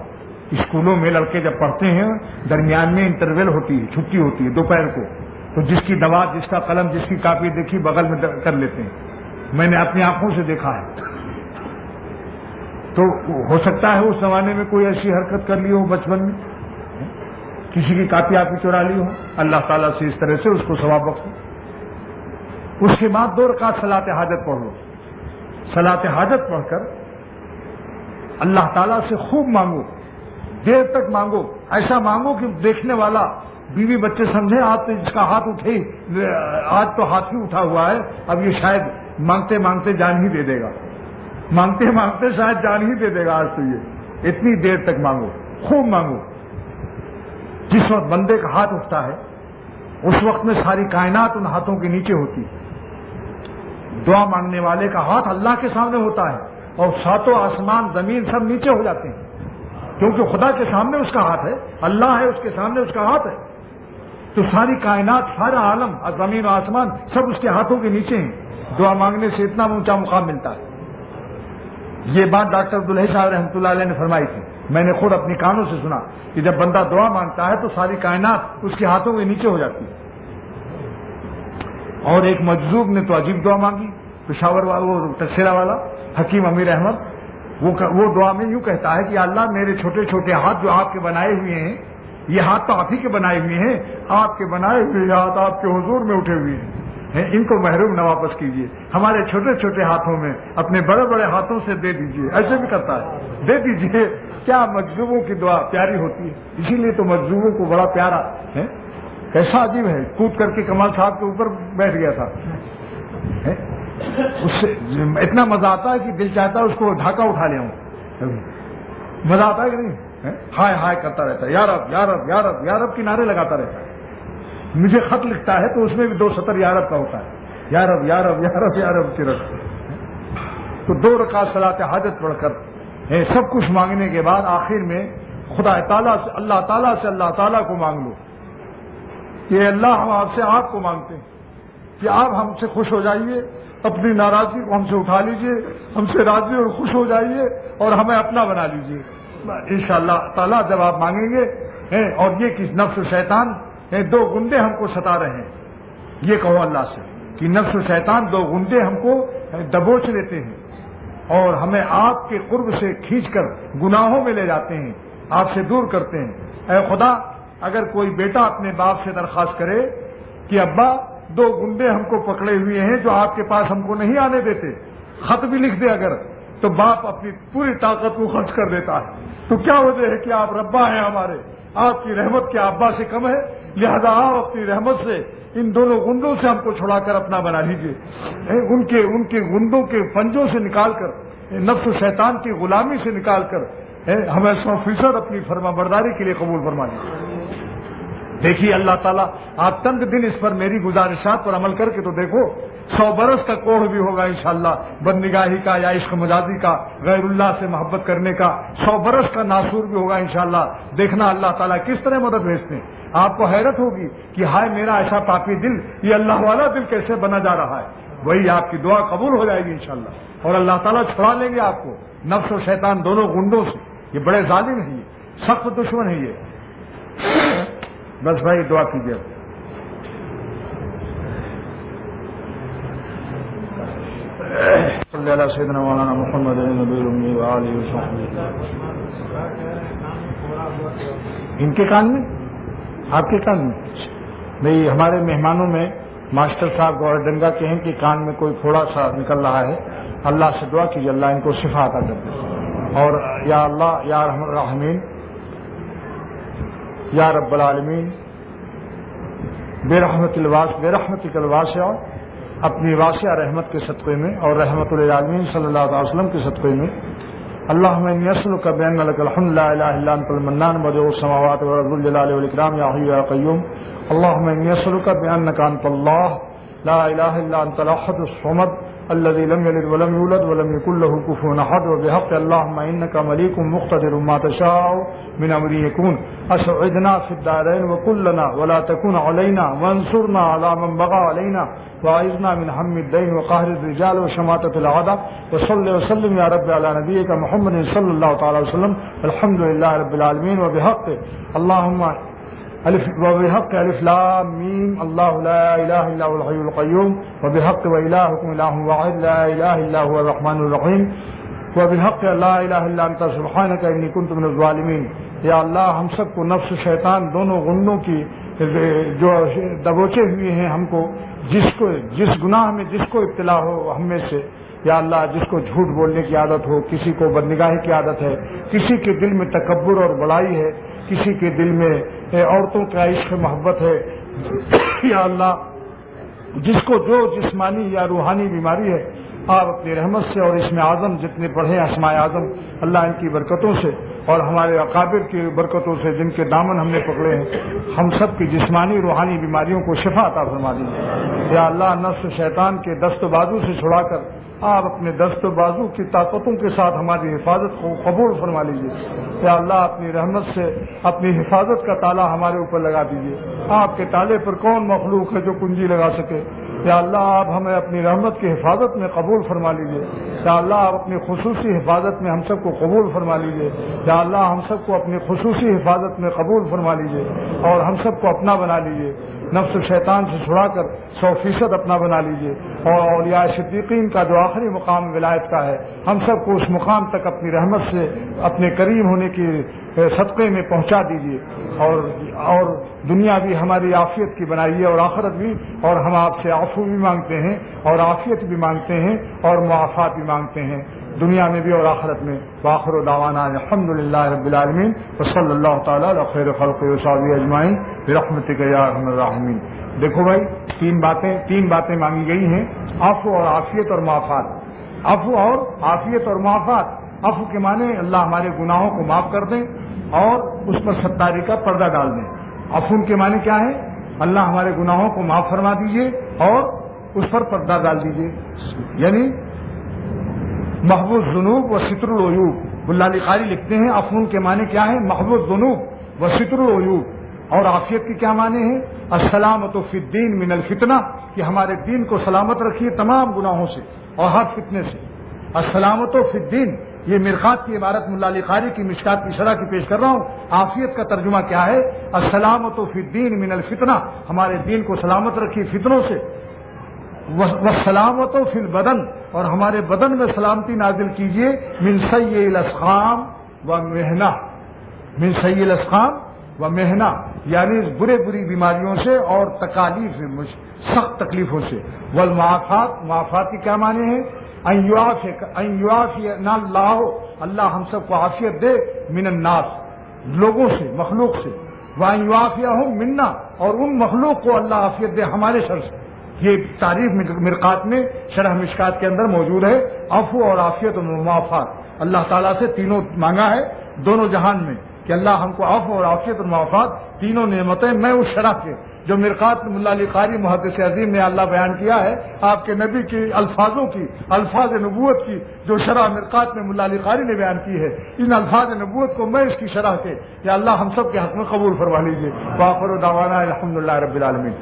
اسکولوں میں لڑکے جب پڑھتے ہیں درمیان میں انٹرول ہوتی ہے، چھٹی ہوتی ہے دوپہر کو، تو جس کی دوا، جس کا قلم، جس کی کاپی دیکھی بغل میں کر لیتے ہیں. میں نے اپنی آنکھوں سے دیکھا ہے. تو ہو سکتا ہے اس زمانے میں کوئی ایسی حرکت کر لی ہو بچپن میں، کسی کی کاپی آپ چرا لی ہو. اللہ تعالیٰ سے اس طرح سے اس کو ثواب بخشو. اس کے بعد 2 رکعت صلاۃ حاجت پڑھ لو. صلاۃ حاجت پڑھ کر اللہ تعالیٰ سے خوب مانگو، دیر تک مانگو. ایسا مانگو کہ دیکھنے والا بیوی بچے سمجھے آج تو جس کا ہاتھ اٹھے، آج تو ہاتھ ہی اٹھا ہوا ہے، اب یہ شاید مانگتے مانگتے جان ہی دے دے گا، مانگتے مانگتے شاید جان ہی دے دے گا آج تو. یہ اتنی دیر تک مانگو، خوب مانگو. جس وقت بندے کا ہاتھ اٹھتا ہے اس وقت میں ساری کائنات ان ہاتھوں کے نیچے ہوتی. دعا مانگنے والے کا ہاتھ اللہ کے سامنے ہوتا ہے اور 7 آسمان زمین سب نیچے ہو جاتے ہیں، کیونکہ خدا کے سامنے اس کا ہاتھ ہے، اللہ ہے اس کے سامنے اس کا ہاتھ ہے. تو ساری کائنات، سارا عالم، زمین و آسمان سب اس کے ہاتھوں کے نیچے ہیں. دعا مانگنے سے اتنا اونچا مقام ملتا ہے. یہ بات ڈاکٹر عبدالحی صاحب رحمۃ اللہ علیہ نے فرمائی تھی. میں نے خود اپنی کانوں سے سنا کہ جب بندہ دعا مانگتا ہے تو ساری کائنات اس کے ہاتھوں کے نیچے ہو جاتی ہے. اور ایک مجذوب نے تو عجیب دعا مانگی، پشاور والا، وہ تکسیرا والا حکیم امیر احمد، وہ دعا میں یوں کہتا ہے کہ اللہ میرے چھوٹے چھوٹے ہاتھ جو آپ کے بنائے ہوئے ہیں، یہ ہاتھ تو آپ ہی کے بنائے ہوئے ہیں، آپ کے بنائے ہوئے ہاتھ آپ کے حضور میں اٹھے ہوئے ہیں، ان کو محروم نہ واپس کیجیے، ہمارے چھوٹے چھوٹے ہاتھوں میں اپنے بڑے بڑے ہاتھوں سے دے دیجیے۔ ایسے بھی کرتا ہے، دے دیجیے۔ کیا مجذوبوں کی دعا پیاری ہوتی ہے، اسی لیے تو مجذوبوں کو بڑا پیارا ہے۔ کیسا عجیب ہے، کود کر کے کمال صاحب کے اوپر بیٹھ گیا تھا، اس سے اتنا مزہ آتا ہے کہ دل چاہتا ہے اس کو ڈھاکہ اٹھا لے آؤں۔ مزہ آتا ہے کہ نہیں؟ ہائے ہائے کرتا رہتا ہے، یا رب یا رب یا رب یا رب کی نعرے لگاتا رہتا ہے۔ مجھے خط لکھتا ہے تو اس میں بھی 2 سطر یا رب کا ہوتا ہے، یا رب یا رب یا رب یا رب کی رب۔ تو 2 رکعت صلاۃ حاجت پڑھ کر سب کچھ مانگنے کے بعد آخر میں خدا تعالیٰ سے اللہ تعالیٰ کو مانگ لو کہ اللہ ہم آپ سے آپ کو مانگتے ہیں کہ آپ ہم سے خوش ہو جائیے، اپنی ناراضگی کو ہم سے اٹھا لیجئے، ہم سے راضی اور خوش ہو جائیے اور ہمیں اپنا بنا لیجئے۔ انشاءاللہ تعالیٰ جب آپ مانگیں گے اور یہ کہ نفس و شیطان 2 گنڈے ہم کو ستا رہے ہیں، یہ کہو اللہ سے کہ نفس و شیطان 2 گنڈے ہم کو دبوچ لیتے ہیں اور ہمیں آپ کے قرب سے کھینچ کر گناہوں میں لے جاتے ہیں، آپ سے دور کرتے ہیں۔ اے خدا، اگر کوئی بیٹا اپنے باپ سے درخواست کرے کہ ابا 2 گنڈے ہم کو پکڑے ہوئے ہیں جو آپ کے پاس ہم کو نہیں آنے دیتے، خط بھی لکھ دے اگر، تو باپ اپنی پوری طاقت کو خرچ کر دیتا ہے۔ تو کیا وجہ ہے کہ آپ ربا ہیں ہمارے، آپ کی رحمت کیا ابا سے کم ہے؟ لہذا آپ اپنی رحمت سے ان دونوں گنڈوں سے ہم کو چھڑا کر اپنا بنا لیجیے، ان کے گنڈوں کے پنجوں سے نکال کر، نفس و شیطان کی غلامی سے نکال کر ہمیں 100% اپنی فرما برداری کے لیے قبول فرما لیجیے۔ دیکھیے اللہ تعالیٰ، آپ چند دن اس پر میری گزارشات پر عمل کر کے تو دیکھو، 100 برس کا کوڑ بھی ہوگا انشاءاللہ بدنگاہی کا یا عشق مجازی کا، غیر اللہ سے محبت کرنے کا، 100 برس کا ناسور بھی ہوگا انشاءاللہ۔ دیکھنا اللہ تعالیٰ کس طرح مدد بھیجتے ہیں۔ آپ کو حیرت ہوگی کہ ہائے میرا ایسا پاپی دل، یہ اللہ والا دل کیسے بنا جا رہا ہے۔ وہی آپ کی دعا قبول ہو جائے گی انشاءاللہ، اور اللہ تعالیٰ چھڑا لیں گے آپ کو نفس و شیطان دونوں گنڈوں سے۔ یہ بڑے ظالم ہیں، یہ سخت دشمن ہے یہ۔ بس بھائی دعا کیجیے۔ صلی اللہ سیدنا مولانا محمد نبی المی وآلہ وصحبہ۔ ان کے کان میں، آپ کے کان میں بھئی ہمارے مہمانوں میں ماسٹر صاحب گور ڈنگا کے ہیں کہ کان میں کوئی تھوڑا سا نکل رہا ہے، اللہ سے دعا کیجیے اللہ ان کو شفا عطا کر دے۔ اور یا اللہ یا ارحم الراحمین یا رب العالمین برحمتک الواسعہ، اپنی واسعہ رحمت کے صدقے میں اور رحمت للعالمین صلی اللہ علیہ وسلم کے صدقے میں، اللہم انی اسألک بأن لک الحمد لا الہ الا انت المنان بدیع السماوات والارض ذو الجلال والاکرام یا حی یا قیوم، اللہم انی اسألک بأنک انت اللہ لا الہ الا انت الاحد الصمد الذي لم يلد ولم يولد ولم يكن له كفوا احد، وبحق اللهم انك مليك مقتدر ما تشاء من امر يكون، اسعدنا في الدارين وكلنا ولا تكن علينا، وانصرنا على من بغى علينا، واعذنا من هم الدين وقهر الرجال وشماتة الاعداء، وصل وسلم يا رب على نبيك محمد صلى الله تعالى وسلم، الحمد لله رب العالمين، وبحق اللهم وبحق الف لام میم اللہ لا الہ الا هو الحی القیوم، وبحق والہکم الہ واحد لا الہ الا هو الرحمن الرحیم، وبحق لا الہ الا انت سبحانک انی کنت من الظالمین۔ یا اللہ ہم سب کو نفس شیطان دونوں گنڈوں کی جو دبوچے ہوئے ہیں، ہم کو جس گناہ میں جس کو ابتلا ہو ہم میں سے، یا اللہ جس کو جھوٹ بولنے کی عادت ہو، کسی کو بدنگاہی کی عادت ہے، کسی کے دل میں تکبر اور بڑائی ہے، کسی کے دل میں عورتوں کا عشق محبت ہے، یا اللہ جس کو جو جسمانی یا روحانی بیماری ہے، آپ اپنی رحمت سے اور اسم اعظم جتنے پڑھے اسماء اعظم، اللہ ان کی برکتوں سے اور ہمارے اکابر کی برکتوں سے جن کے دامن ہم نے پکڑے ہیں، ہم سب کی جسمانی روحانی بیماریوں کو شفا عطا فرما دیجیے۔ یا اللہ نفس شیطان کے دست و بازو سے چھڑا کر آپ اپنے دست و بازو کی طاقتوں کے ساتھ ہماری حفاظت کو قبول فرما لیجیے۔ یا اللہ اپنی رحمت سے اپنی حفاظت کا تالا ہمارے اوپر لگا دیجیے۔ آپ کے تالے پر کون مخلوق ہے جو کنجی لگا سکے؟ یا اللہ آپ ہمیں اپنی رحمت کی حفاظت میں قبول فرما لیجیے۔ یا اللہ آپ اپنی خصوصی حفاظت میں ہم سب کو قبول فرما لیجیے۔ یا اللہ ہم سب کو اپنی خصوصی حفاظت میں قبول فرما لیجیے اور ہم سب کو اپنا بنا لیجیے۔ نفس و شیطان سے چھڑا کر 100% اپنا بنا لیجئے، اور اولیاء صدیقین کا جو آخری مقام ولایت کا ہے ہم سب کو اس مقام تک اپنی رحمت سے اپنے کریم ہونے کے صدقے میں پہنچا دیجئے، اور دنیا بھی ہماری عافیت کی بنائیے اور آخرت بھی، اور ہم آپ سے عفو بھی مانگتے ہیں اور عافیت بھی مانگتے ہیں اور معافات بھی مانگتے ہیں، دنیا میں بھی اور آخرت میں۔ وآخر دعوانا الحمدللہ رب العالمین وصلی اللہ تعالی علی خیر خلق وصحبہ اجمعین برحمتک یا ارحم الراحمین۔ دیکھو بھائی، تین باتیں مانگی گئی ہیں، عفو اور عافیت اور معافات۔ عفو اور عافیت اور معافات۔ عفو کے معنی اللہ ہمارے گناہوں کو معاف کر دیں اور اس پر ستاری کا پردہ ڈال دیں۔ عفو کے معنی کیا ہے؟ اللہ ہمارے گناہوں کو معاف فرما دیجئے اور اس پر پردہ ڈال دیجئے، یعنی محبوب ذنوب و ستر العیوب۔ ملا علی قاری لکھتے ہیں عفو کے معنی کیا ہے؟ محبوب ذنوب و ستر العیوب۔ اور عافیت کی کیا معنی ہے؟ السلامۃ فی الدین من الفتنہ، کہ ہمارے دین کو سلامت رکھیے تمام گناہوں سے اور ہر فتنے سے۔ السلامۃ فی الدین، یہ مرقات کی عبارت ملا علی قاری کی مشکات کی شرح کی پیش کر رہا ہوں۔ عافیت کا ترجمہ کیا ہے؟ السلامۃ فی الدین من الفتنہ، ہمارے دین کو سلامت رکھیے فتنوں سے۔ والسلامۃ فی البدن، اور ہمارے بدن میں سلامتی نازل کیجیے من سیء الاسقام و محنہ، من سیء الاسقام و محنہ، یعنی بری بیماریوں سے اور تکالیف سخت تکلیفوں سے۔ والمعافات، معافات کی کیا معنی ہے؟ ان یعافینا اللہ، اللہ ہم سب کو عافیت دے من الناس، لوگوں سے، مخلوق سے۔ وان یعافیہم منا، اور ان مخلوق کو اللہ عافیت دے ہمارے شر سے۔ یہ تعریف مرقات میں شرح مشکات کے اندر موجود ہے۔ عفو اور عافیت و معافات، اللہ تعالیٰ سے تینوں مانگا ہے دونوں جہان میں کہ اللہ ہم کو عفو اور عافیت اور معافات تینوں نعمتیں، میں اس شرح کے جو مرقات ملا علی قاری محدث عظیم نے اللہ بیان کیا ہے، آپ کے نبی کی الفاظوں کی، الفاظ نبوت کی جو شرح مرقات میں ملا علی قاری نے بیان کی ہے، ان الفاظ نبوت کو میں اس کی شرح کے یا اللہ ہم سب کے حق میں قبول فرما لیجیے۔ وآخر دعوانا الحمدللہ رب العالمین۔